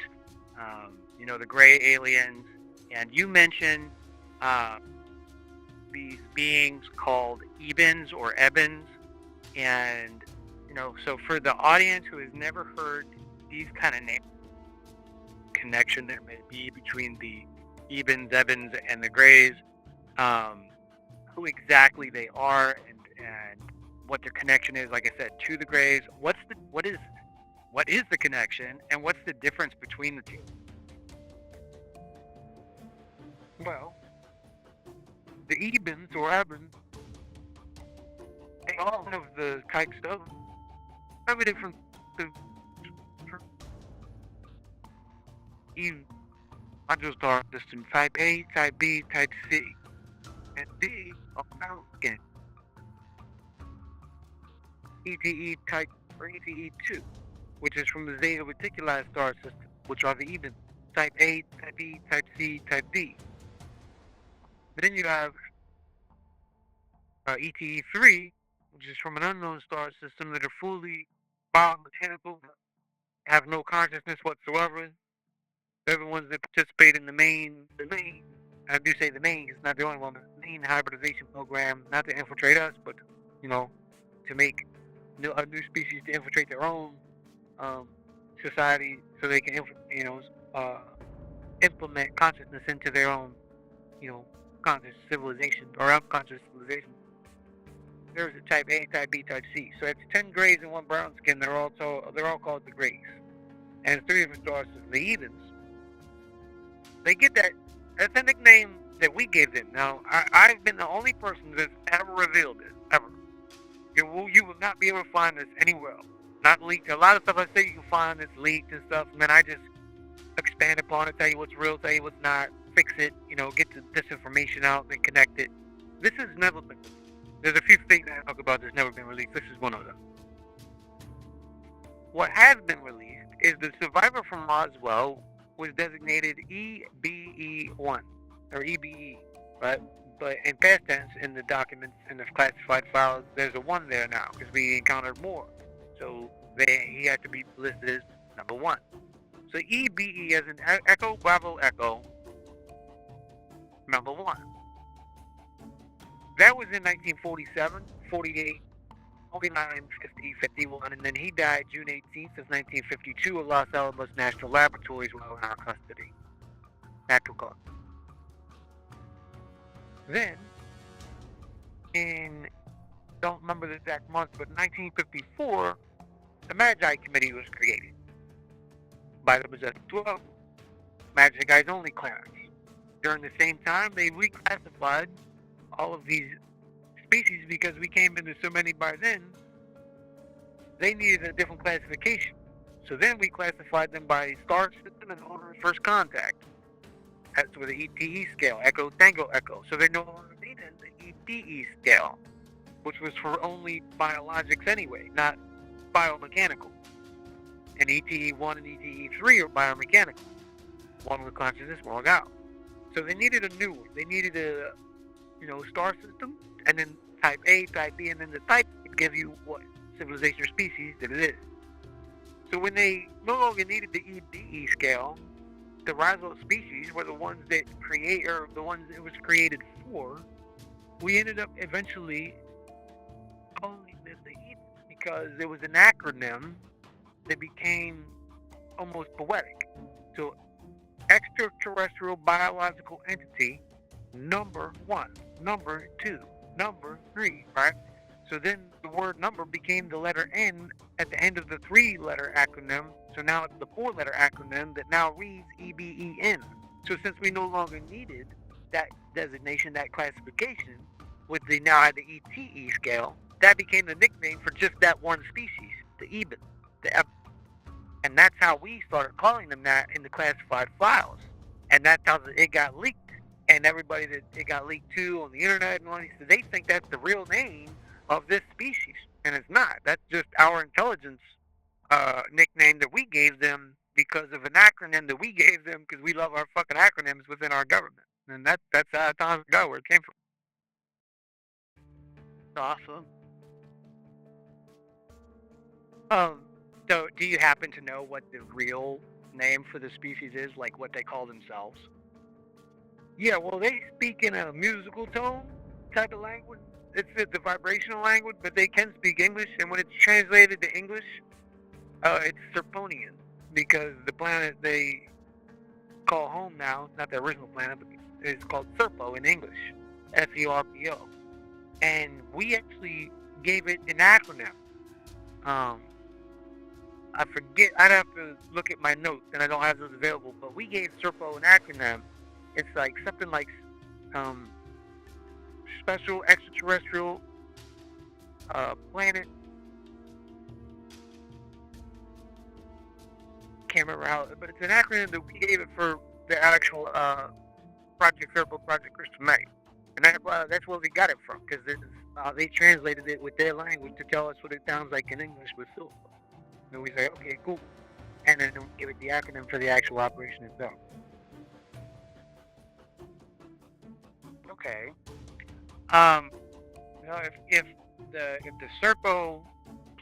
the gray aliens, and you mentioned these beings called EBENs or EBENs, and so for the audience who has never heard these kind of names, connection there may be between the EBENs, EBENs, and the grays, who exactly they are, and what their connection is, like I said, to the grays. What is the connection, and what's the difference between the two? Well, the EBENs or EBENs, they all have the kite stuff. Everything from module star system type A, type B, type C, and D are found skin. ETE type or ETE2, which is from the Zeta Reticuli star system, which are the EBENs, type A, type B, type C, type D. But then you have ETE3, which is from an unknown star system that are fully biomechanical, have no consciousness whatsoever. They're the ones that participate in the main, I do say the main, it's not the only one, but the main hybridization program, not to infiltrate us, but, to make a new species to infiltrate their own society so they can, implement consciousness into their own, conscious civilization or unconscious civilization. There's a type A, type B, type C. So it's 10 grays and 1 brown skin. They're all called the grays. And 3 different stars, the EBENs. They get that. That's a nickname that we gave them. Now, I've been the only person that's ever revealed this, ever. You will not be able to find this anywhere else. Not leaked. A lot of stuff I say you can find is leaked and stuff. And then I just expand upon it, tell you what's real, tell you what's not, fix it, get the disinformation out and connect it. This has never been. There's a few things I talk about that's never been released. This is one of them. What has been released is the survivor from Roswell was designated EBE1, or EBE, right? But in past tense, in the documents, in the classified files, there's a 1 there now, because we encountered more. So he had to be listed as number 1. So EBE as in Echo, Bravo, Echo, number 1. That was in 1947, 48, 49, 50, 51, and then he died June 18th of 1952 at Los Alamos National Laboratories while in our custody. Natural cause. Then, don't remember the exact month, but 1954, the Magi Committee was created by the Possessive 12, Magi Guys Only clearance. During the same time, they reclassified all of these species because we came into so many by then, they needed a different classification. So then we classified them by star system and order of first contact. That's with the ETE scale, Echo Tango Echo. So they no longer needed the ETE scale, which was for only biologics anyway, not biomechanical. And ETE1 and ETE3 are biomechanical. One with consciousness, one without. So they needed a new one. They needed a, star system, and then type A, type B, and then the type would give you what civilization or species that it is. So when they no longer needed the EDE scale, the Roswell species were the ones that the ones it was created for. We ended up eventually calling them the EBENs because it was an acronym that became almost poetic. So extraterrestrial biological entity, number 1, number 2, number 3, right? So then the word number became the letter N at the end of the 3-letter acronym. So now it's the 4-letter acronym that now reads EBEN. So since we no longer needed that designation, that classification, with the now had the ETE scale, that became the nickname for just that one species, the EBEN, and that's how we started calling them that in the classified files. And that's how it got leaked. And everybody that it got leaked to on the internet and all these, they think that's the real name of this species, and it's not. That's just our intelligence nickname that we gave them because of an acronym that we gave them because we love our fucking acronyms within our government, and that's how time ago where it came from. Awesome. So do you happen to know what the real name for the species is, like what they call themselves? Yeah, well, they speak in a musical tone type of language. It's the vibrational language, but they can speak English, and when it's translated to English, it's Serponian, because the planet they call home now, not the original planet, but it's called Serpo in English, Serpo. And we actually gave it an acronym. I forget, I'd have to look at my notes, and I don't have those available, but we gave Serpo an acronym. It's like something like special extraterrestrial planet. Can't remember how, but it's an acronym that we gave it for the actual Project Serpo, Project Crystal May, and that's where we got it from, because they translated it with their language to tell us what it sounds like in English with Serpo. And we say, okay, cool, and then we give it the acronym for the actual operation itself. Okay. If the Serpo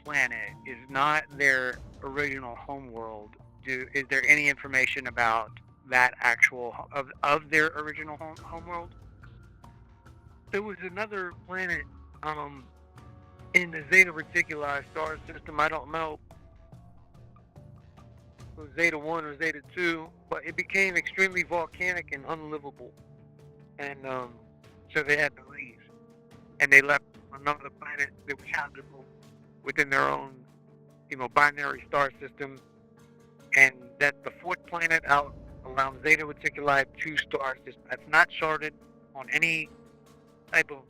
planet is not their original homeworld, is there any information about that actual of their original homeworld? There was another planet in the Zeta Reticuli star system. I don't know if it was Zeta 1 or Zeta 2, but it became extremely volcanic and unlivable. And so they had to leave. And they left another planet that was habitable within their own, binary star system. And that's the 4th planet out around Zeta Reticuli 2 star system. That's not charted on any type of,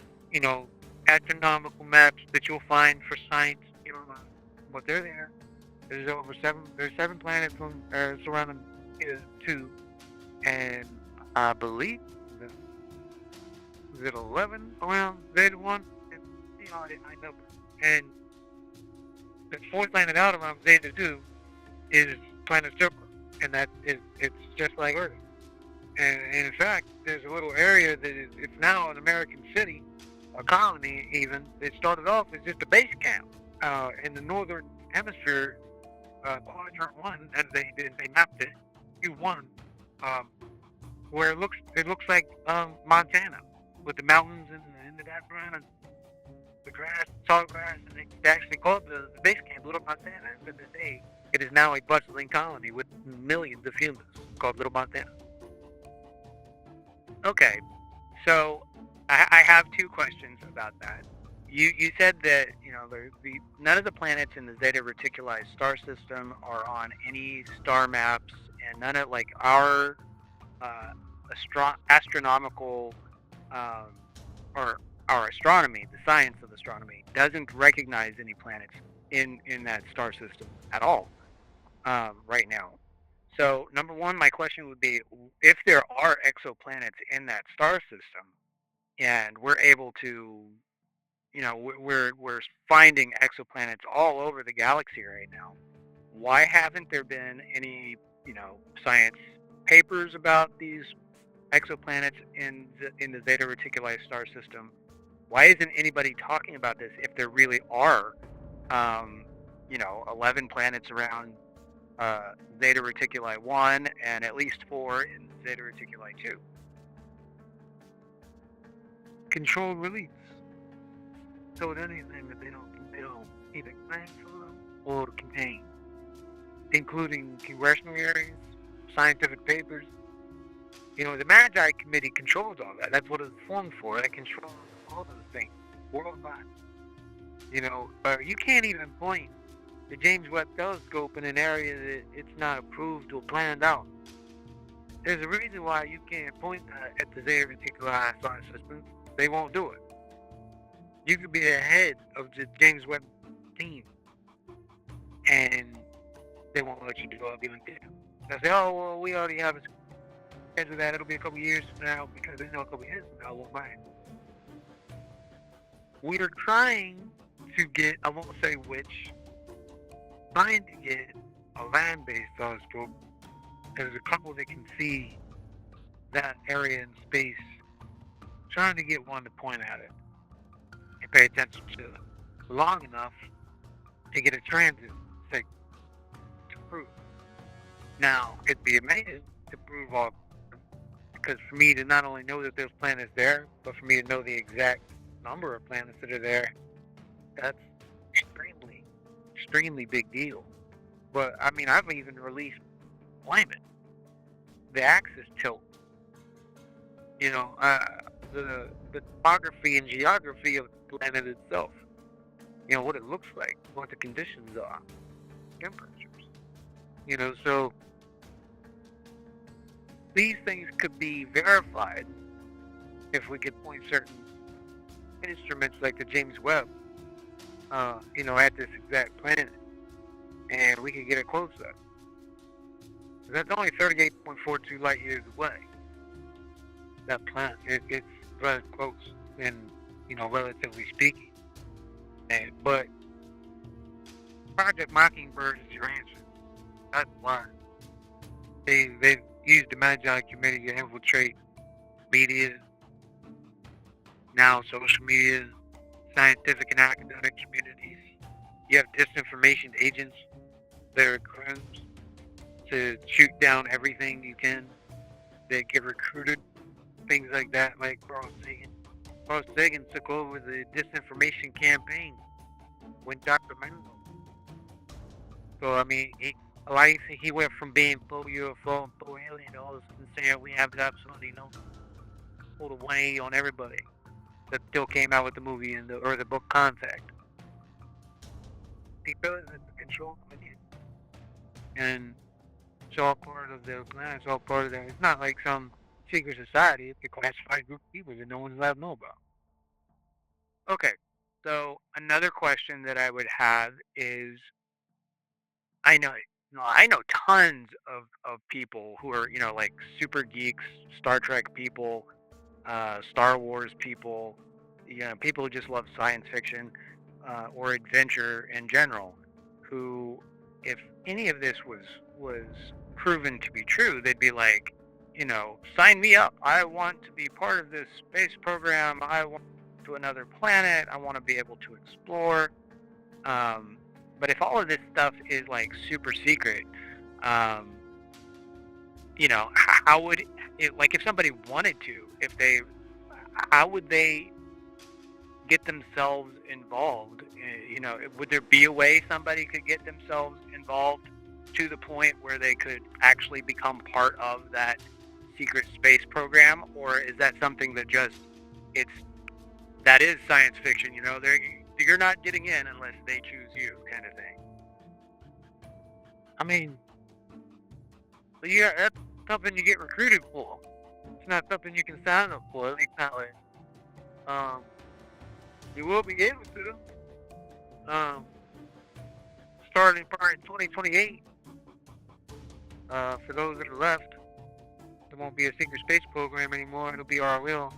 astronomical maps that you'll find for science. But they're there. There's 7 planets surrounding Zeta 2. And I believe Zeta 11 around Zeta 1. I know. And the 4th planet out around Zeta 2 is planet Serpo, and it's just like Earth. And in fact, there's a little area that it's now an American city, a colony even. It started off as just a base camp in the northern hemisphere, quadrant 1, as they mapped it, Q1, where it looks like Montana, with the mountains in the background. the grass, tall grass, and they actually called the base camp Little Montana. And to this day, it is now a bustling colony with millions of humans called Little Montana. Okay, so I have two questions about that. You said that none of the planets in the Zeta Reticuli star system are on any star maps, and none of like our astronomical or our astronomy, the science of astronomy, doesn't recognize any planets in that star system at all right now. So number one, my question would be, if there are exoplanets in that star system, and we're able to, we're finding exoplanets all over the galaxy right now, why haven't there been any, science papers about these exoplanets in the Zeta Reticuli star system? Why isn't anybody talking about this if there really are, 11 planets around Zeta Reticuli 1 and at least 4 in Zeta Reticuli 2? Controlled release. So with anything that they don't either plan for or contain, including congressional hearings, scientific papers. The Magi Committee controls all that. That's what it's formed for. It controls all those things worldwide. You can't even point the James Webb Telescope in an area that it's not approved or planned out. There's a reason why you can't point that at the Zeta Reticuli star system. They won't do it. You could be the head of the James Webb team, and they won't let you do all the uncut. They'll say, oh, well, we already have a schedule that. It'll be a couple years from now, because they know a couple years from now won't mind. We are trying to get, I won't say which, trying to get a land-based telescope. There's a couple that can see that area in space. Trying to get one to point at it and pay attention to it long enough to get a transit signal to prove. Now, it'd be amazing to prove all, because for me to not only know that there's planets there, but for me to know the exact number of planets that are there, that's extremely big deal. But I mean, I've even released climate, the axis tilt, the topography and geography of the planet itself, what it looks like, what the conditions are, temperatures, so these things could be verified if we could point certain instruments like the James Webb, at this exact planet, and we could get it closer. That's only 38.42 light years away. That planet, it's rather close, and relatively speaking. But Project Mockingbird is your answer. That's why they've used the Magi Committee to infiltrate media, now social media, scientific and academic communities. You have disinformation agents that are criminals to shoot down everything you can that get recruited, things like that, like Carl Sagan. Carl Sagan took over the disinformation campaign when Dr. Mengele. So, I mean, he went from being pro UFO and pro alien to all of a sudden saying we have absolutely no hold away on everybody that still came out with the movie or the book Contact. Because it's control committee. And it's all part of their plan, it's all part of their, it's not like some secret society, it's a classified group of people that no one's allowed to know about. Okay, so another question that I would have is, I know tons of people who are, like super geeks, Star Trek people, Star Wars people, people who just love science fiction or adventure in general, who, if any of this was proven to be true, they'd be like, sign me up. I want to be part of this space program. I want to another planet. I want to be able to explore. But if all of this stuff is like super secret, how would it, like, if somebody wanted to, how would they get themselves involved? Would there be a way somebody could get themselves involved to the point where they could actually become part of that secret space program, or is that something that that is science fiction? You're not getting in unless they choose you, kind of thing. I mean, but yeah, that's something you get recruited for. It's not something you can sign up for. At least not like, you will be able to. Starting probably in 2028. For those that are left, there won't be a secret space program anymore. It'll be our will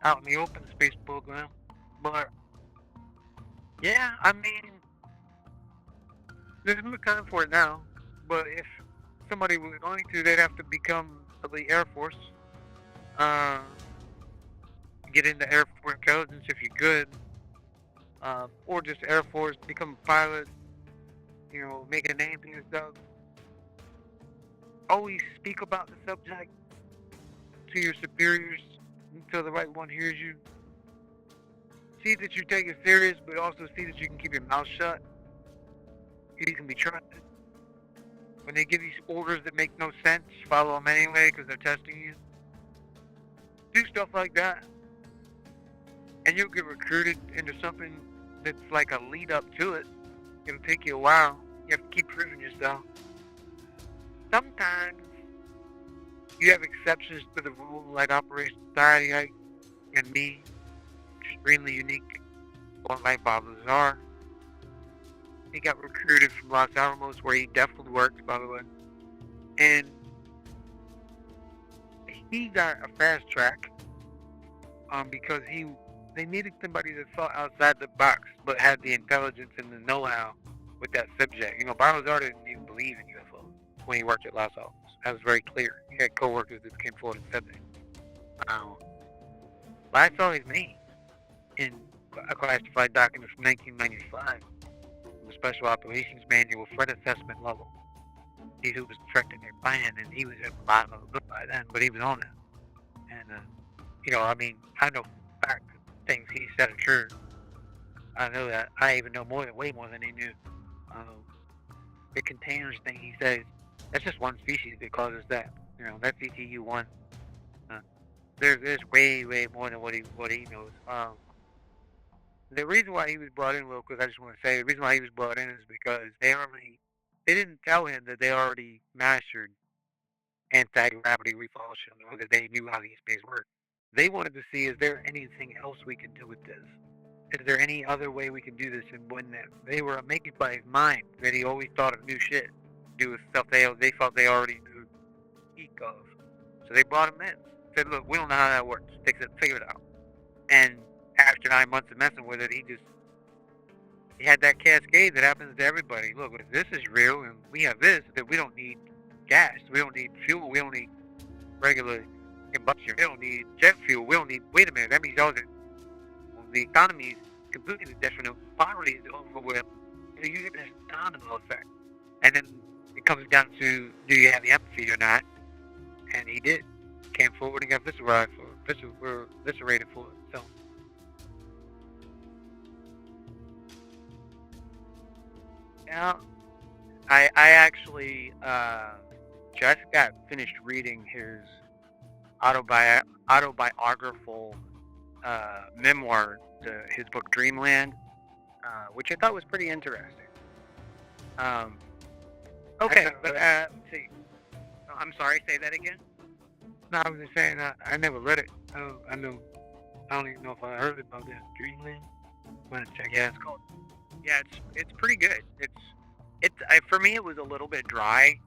out in the open space program. But yeah, I mean, there's no time for it now. But if somebody was going to, they'd have to become of the Air Force. Get into Air Force intelligence if you could. Or just Air Force, become a pilot, make a name for yourself. Always speak about the subject to your superiors until the right one hears you. See that you take it serious, but also see that you can keep your mouth shut. You can be trusted. When they give you orders that make no sense, follow them anyway because they're testing you. Do stuff like that. And you'll get recruited into something that's like a lead up to it. It'll take you a while. You have to keep proving yourself. Sometimes you have exceptions to the rule, like Operation Society and me, extremely unique. One like Bob Lazar. He got recruited from Los Alamos, where he definitely works, by the way. And he got a fast track because they needed somebody that thought outside the box, but had the intelligence and the know-how with that subject. Bob Lazar didn't even believe in UFOs when he worked at Los Alamos. That was very clear. He had co-workers that came forward and said that. But I saw his name in a classified document from 1995, the Special Operations Manual, threat assessment level. See who was directing their plan, and he was at the bottom of the book by then, but he was on it. And, I know fact things he said are true. I know that. I even know way more than he knew. The containers thing he says, that's just one species that causes that. That's ETU-1. There's way more than what he knows. The reason why he was brought in, real quick, I just want to say, the reason why he was brought in is because they didn't tell him that they already mastered anti-gravity repulsion, or that they knew how these things work. They wanted to see, is there anything else we can do with this? Is there any other way we can do this? And when they were making by his mind, that he always thought of new shit, do with stuff they thought they already knew speak of. So they brought him in. Said, look, we don't know how that works. Figure it out. And after 9 months of messing with it, he had that cascade that happens to everybody. Look, if this is real and we have this, that we don't need gas, we don't need fuel, we don't need regular combustion, we don't need jet fuel, we don't need, wait a minute, that means all the economy is completely different, poverty is over with. You get this domino effect. And then it comes down to, do you have the empathy or not? And he did. Came forward and got eviscerated for it. So Yeah, I actually just got finished reading his autobiographical memoir, his book Dreamland, which I thought was pretty interesting. Okay, but let's see. Oh, I'm sorry, say that again? no, I was just saying I never read it. I don't even know if I heard about that Dreamland. But check it out. It's called. Yeah, it's pretty good. For me it was a little bit dry,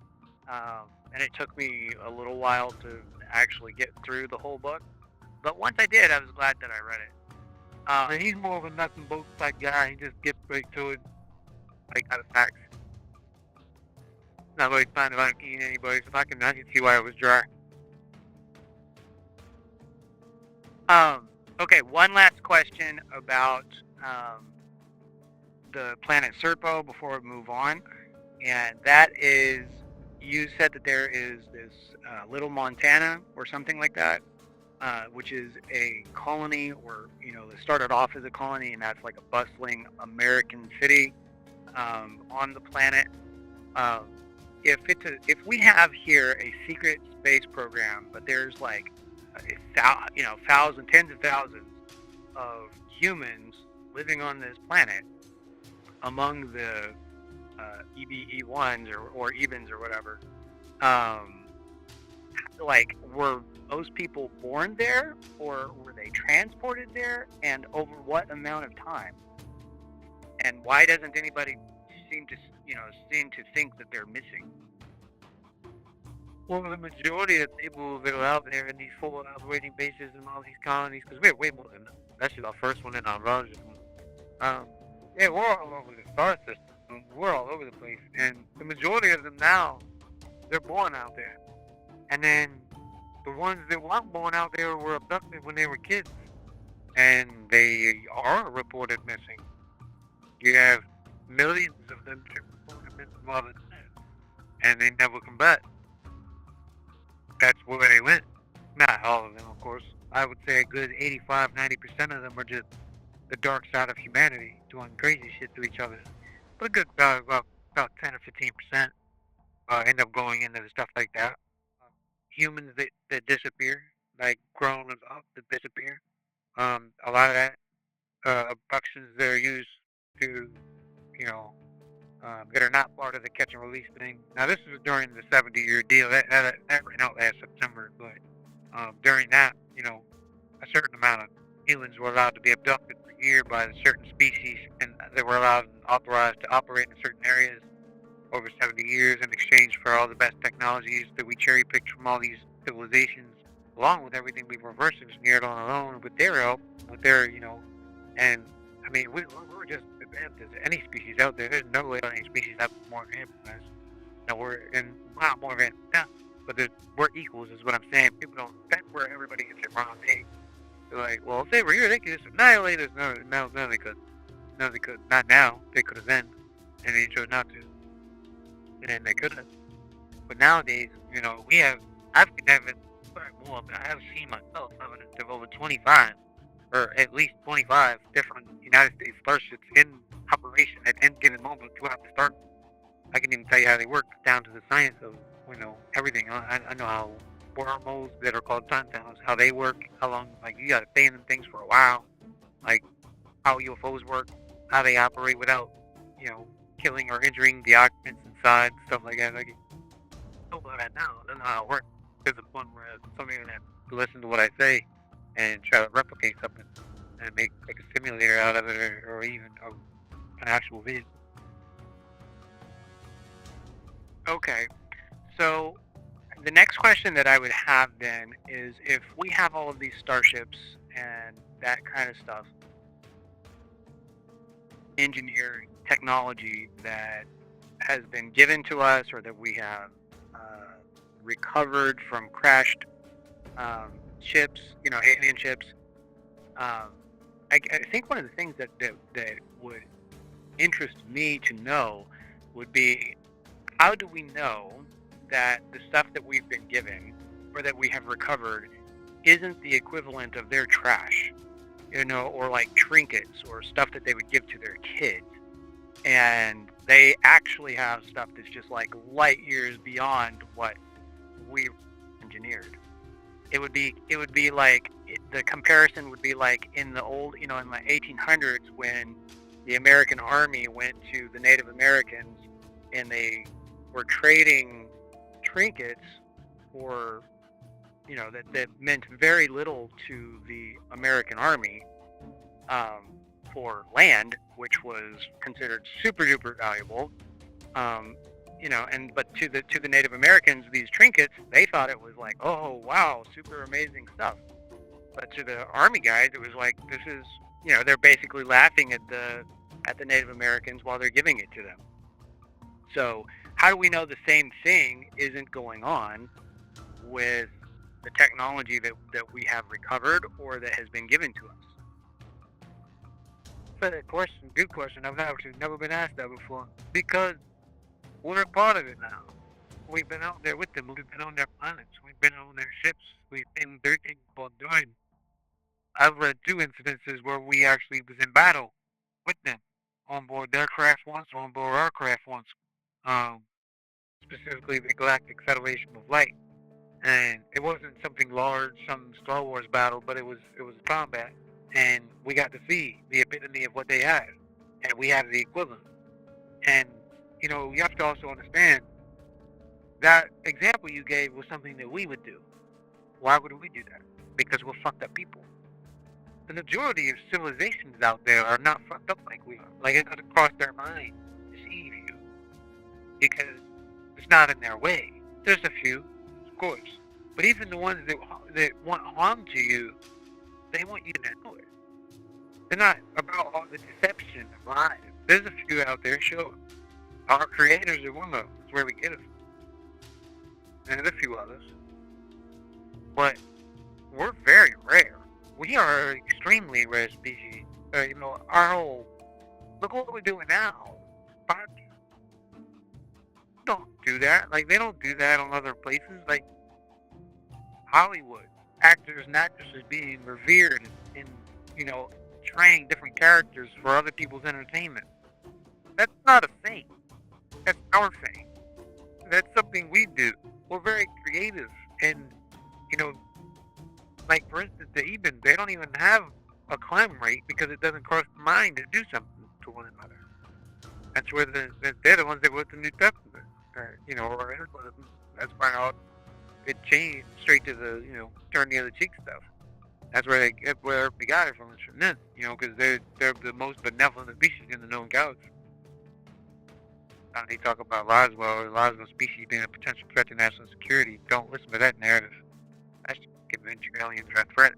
and it took me a little while to actually get through the whole book. But once I did, I was glad that I read it. And he's more of a nuts and bolts type guy. He just gets straight to it, like out of facts. Not really trying to eat anybody, so I can see why it was dry. Okay, one last question about the planet Serpo before we move on, and that is, you said that there is this little Montana or something like that. which is a colony, or it started off as a colony, and that's like a bustling American city on the planet. If we have here a secret space program, but there's like thousands, tens of thousands of humans living on this planet among the EBE1s or EBENs or whatever, like, were those people born there, or were they transported there, and over what amount of time? And why doesn't anybody seem to think that they're missing? Well, the majority of people that are out there in these forward operating bases and all these colonies, because we're way more than that. That's just our first one and our largest one. Yeah, we're all over the star system. We're all over the place. And the majority of them now, they're born out there. And then the ones that weren't born out there were abducted when they were kids. And they are reported missing. You have millions of them reported missing while they're dead. And they never come back. That's where they went. Not all of them, of course. I would say a good 85-90% of them are just the dark side of humanity, doing crazy shit to each other. But a good about 10 or 15% end up going into the stuff like that. Humans that disappear, like grown up that disappear. A lot of that abductions that are used to, that are not part of the catch and release thing. Now, this was during the 70-year deal. That ran out last September, but during that, a certain amount of humans were allowed to be abducted per year by a certain species, and they were allowed and authorized to operate in certain areas over 70 years in exchange for all the best technologies that we cherry-picked from all these civilizations, along with everything we've reverse engineered on our own with their help, with their, and I mean, we're just advanced as any species out there. There's no way any species have more advanced than us. We're in a lot more advanced than us, but we're equals is what I'm saying. People don't, that's where everybody gets it wrong. They're like, well, if they were here, they could just annihilate us. No, they could. No, they could. Not now. They could have then, and they chose not to. And then they could have. But nowadays, I've never, more, but I have seen myself evidence of over 25, or at least 25 different United States starships in operation at any given moment throughout the star. I can even tell you how they work down to the science of, everything. I know how wormholes that are called time tunnels, how they work, how long, like, you gotta stay in them things for a while, like how UFOs work, how they operate without, killing or injuring the occupants inside, stuff like that. Like, I know about that now. I don't know how it works. There's a point where somebody gonna have to listen to what I say and try to replicate something and make a simulator out of it, or even an actual video. Okay, so the next question that I would have then is, if we have all of these starships and that kind of stuff, engineering technology that has been given to us, or that we have recovered from crashed ships, alien ships, I think one of the things that would interest me to know would be, how do we know that the stuff that we've been given, or that we have recovered, isn't the equivalent of their trash, or like trinkets or stuff that they would give to their kids, and they actually have stuff that's just like light years beyond what we've engineered? It would be like, the comparison would be like in the old, in the 1800s, when the American Army went to the Native Americans and they were trading trinkets for, that meant very little to the American Army, for land, which was considered super duper valuable, but to the Native Americans, these trinkets, they thought it was like, oh wow, super amazing stuff. But to the Army guys, it was like, this is, they're basically laughing at the Native Americans while they're giving it to them. So how do we know the same thing isn't going on with the technology that we have recovered, or that has been given to us? But question, good question. I've actually never been asked that before, because we're a part of it now. We've been out there with them. We've been on their planets. We've been on their ships. We've been they're capable of doing. I've read 2 instances where we actually was in battle with them on board their craft once, on board our craft once. Um, Specifically the Galactic Federation of Light. And it wasn't something large, some Star Wars battle, but it was combat, and we got to see the epitome of what they had, and we had the equivalent. And you have to also understand that example you gave was something that we would do. Why would we do that? Because we're fucked up people. The majority of civilizations out there are not fucked up like we are. Like, it doesn't cross their mind to deceive you because it's not in their way. There's a few, of course, but even the ones that want harm to you, they want you to know it. They're not about all the deception and lies. There's a few out there, sure. Our creators are one of them. That's where we get it from. And there's a few others. But we're very rare. We are an extremely rare species. Our whole... Look what we're doing now. Podcast. Don't do that. Like, they don't do that on other places. Like, Hollywood. Actors and actresses being revered and portraying different characters for other people's entertainment. That's not a thing. That's our thing. That's something we do. We're very creative. And, like, for instance, the EBENs, they don't even have a crime rate because it doesn't cross the mind to do something to one another. That's where they're the ones that wrote the New Testament. Or that's why all it changed straight to the, turn the other cheek stuff. That's where they got it from. It's from them, because they're the most benevolent species in the known galaxy. They talk about Roswell species being a potential threat to national security. Don't listen to that narrative. That's just convince you aliens are a threat.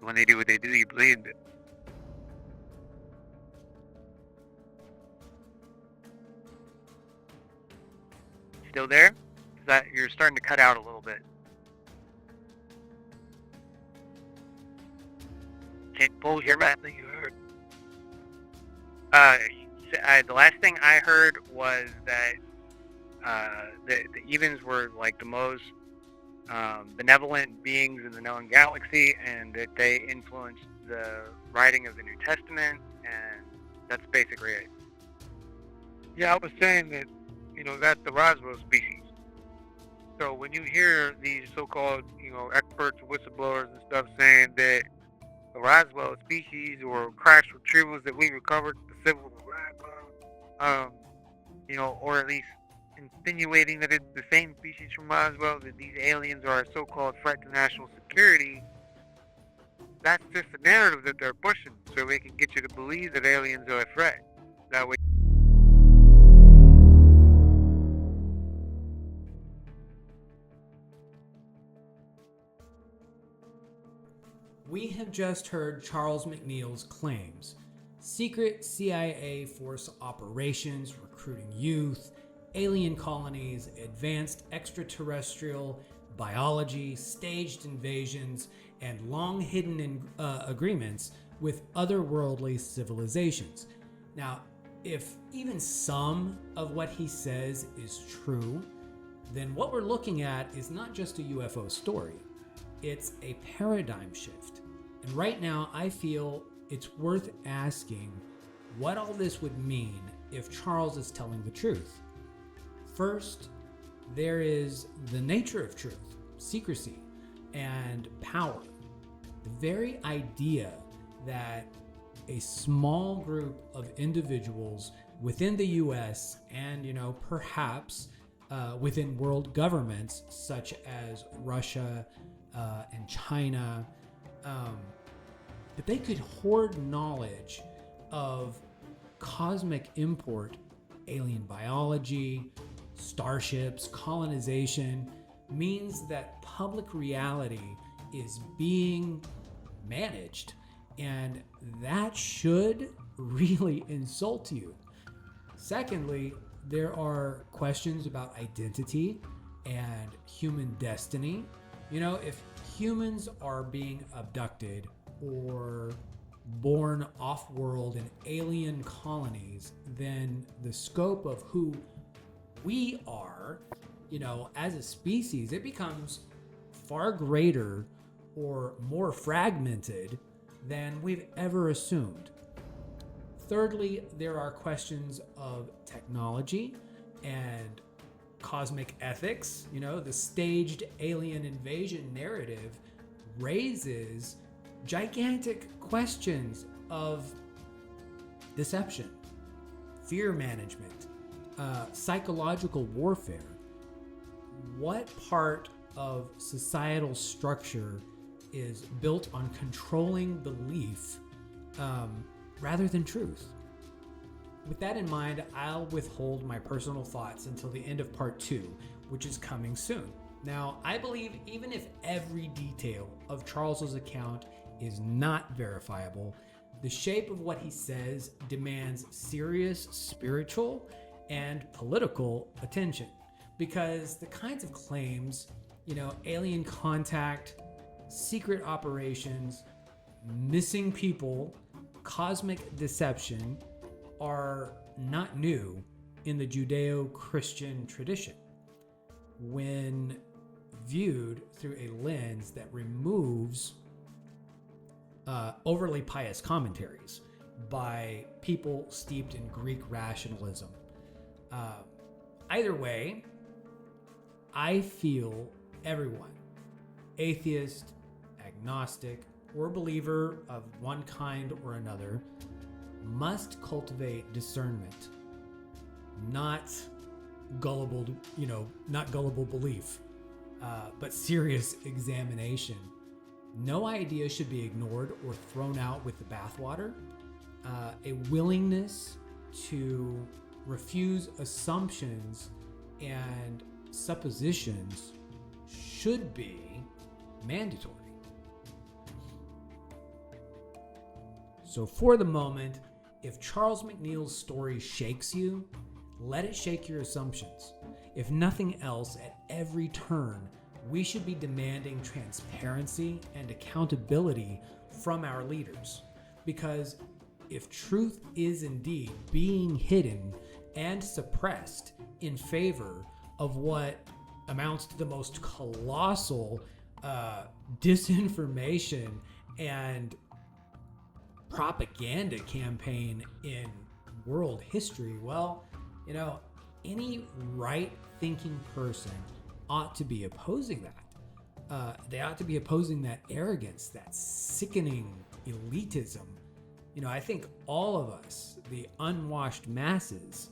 When they do what they do, you believe it. Still there? You're starting to cut out a little bit. What was your last thing you heard? The last thing I heard was that the EBENs were like the most benevolent beings in the known galaxy, and that they influenced the writing of the New Testament, and that's basically it. Yeah, I was saying that, that's the Roswell species. So when you hear these so-called, experts, whistleblowers and stuff saying that the Roswell species or crash retrievals that we recovered specifically with Roswell, or at least insinuating that it's the same species from Roswell, that these aliens are a so-called threat to national security, that's just a narrative that they're pushing so they can get you to believe that aliens are a threat. That way. We have just heard Charles McNeal's claims. Secret CIA force operations, recruiting youth, alien colonies, advanced extraterrestrial biology, staged invasions, and long-hidden agreements with otherworldly civilizations. Now, if even some of what he says is true, then what we're looking at is not just a UFO story. It's a paradigm shift. And right now, I feel it's worth asking what all this would mean if Charles is telling the truth. First, there is the nature of truth, secrecy, and power. The very idea that a small group of individuals within the US and, perhaps within world governments such as Russia and China, that they could hoard knowledge of cosmic import, alien biology, starships, colonization, means that public reality is being managed, and that should really insult you. Secondly, there are questions about identity and human destiny. If humans are being abducted or born off-world in alien colonies, then the scope of who we are, as a species, it becomes far greater or more fragmented than we've ever assumed. Thirdly, there are questions of technology and cosmic ethics. The staged alien invasion narrative raises gigantic questions of deception, fear management, psychological warfare. What part of societal structure is built on controlling belief rather than truth? With that in mind, I'll withhold my personal thoughts until the end of part 2, which is coming soon. Now, I believe even if every detail of Charles's account is not verifiable, the shape of what he says demands serious spiritual and political attention, because the kinds of claims, alien contact, secret operations, missing people, cosmic deception, are not new in the Judeo-Christian tradition when viewed through a lens that removes overly pious commentaries by people steeped in Greek rationalism. Either way, I feel everyone, atheist, agnostic, or believer of one kind or another, must cultivate discernment, not gullible belief, but serious examination. No idea should be ignored or thrown out with the bathwater. A willingness to refuse assumptions and suppositions should be mandatory. So for the moment, if Charles McNeal's story shakes you, let it shake your assumptions. If nothing else, at every turn, we should be demanding transparency and accountability from our leaders. Because if truth is indeed being hidden and suppressed in favor of what amounts to the most colossal disinformation and propaganda campaign in world history, well, any right-thinking person ought to be opposing that. They ought to be opposing that arrogance, that sickening elitism. I think all of us, the unwashed masses,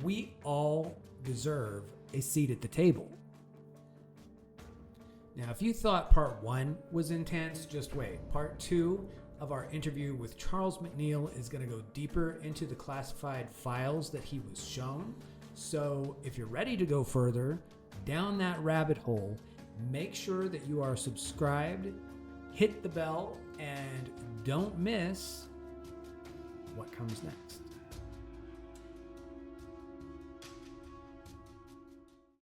we all deserve a seat at the table. Now, if you thought part 1 was intense, just wait. Part 2 of our interview with Charles McNeal is going to go deeper into the classified files that he was shown. So if you're ready to go further down that rabbit hole, make sure that you are subscribed, hit the bell, and don't miss what comes next.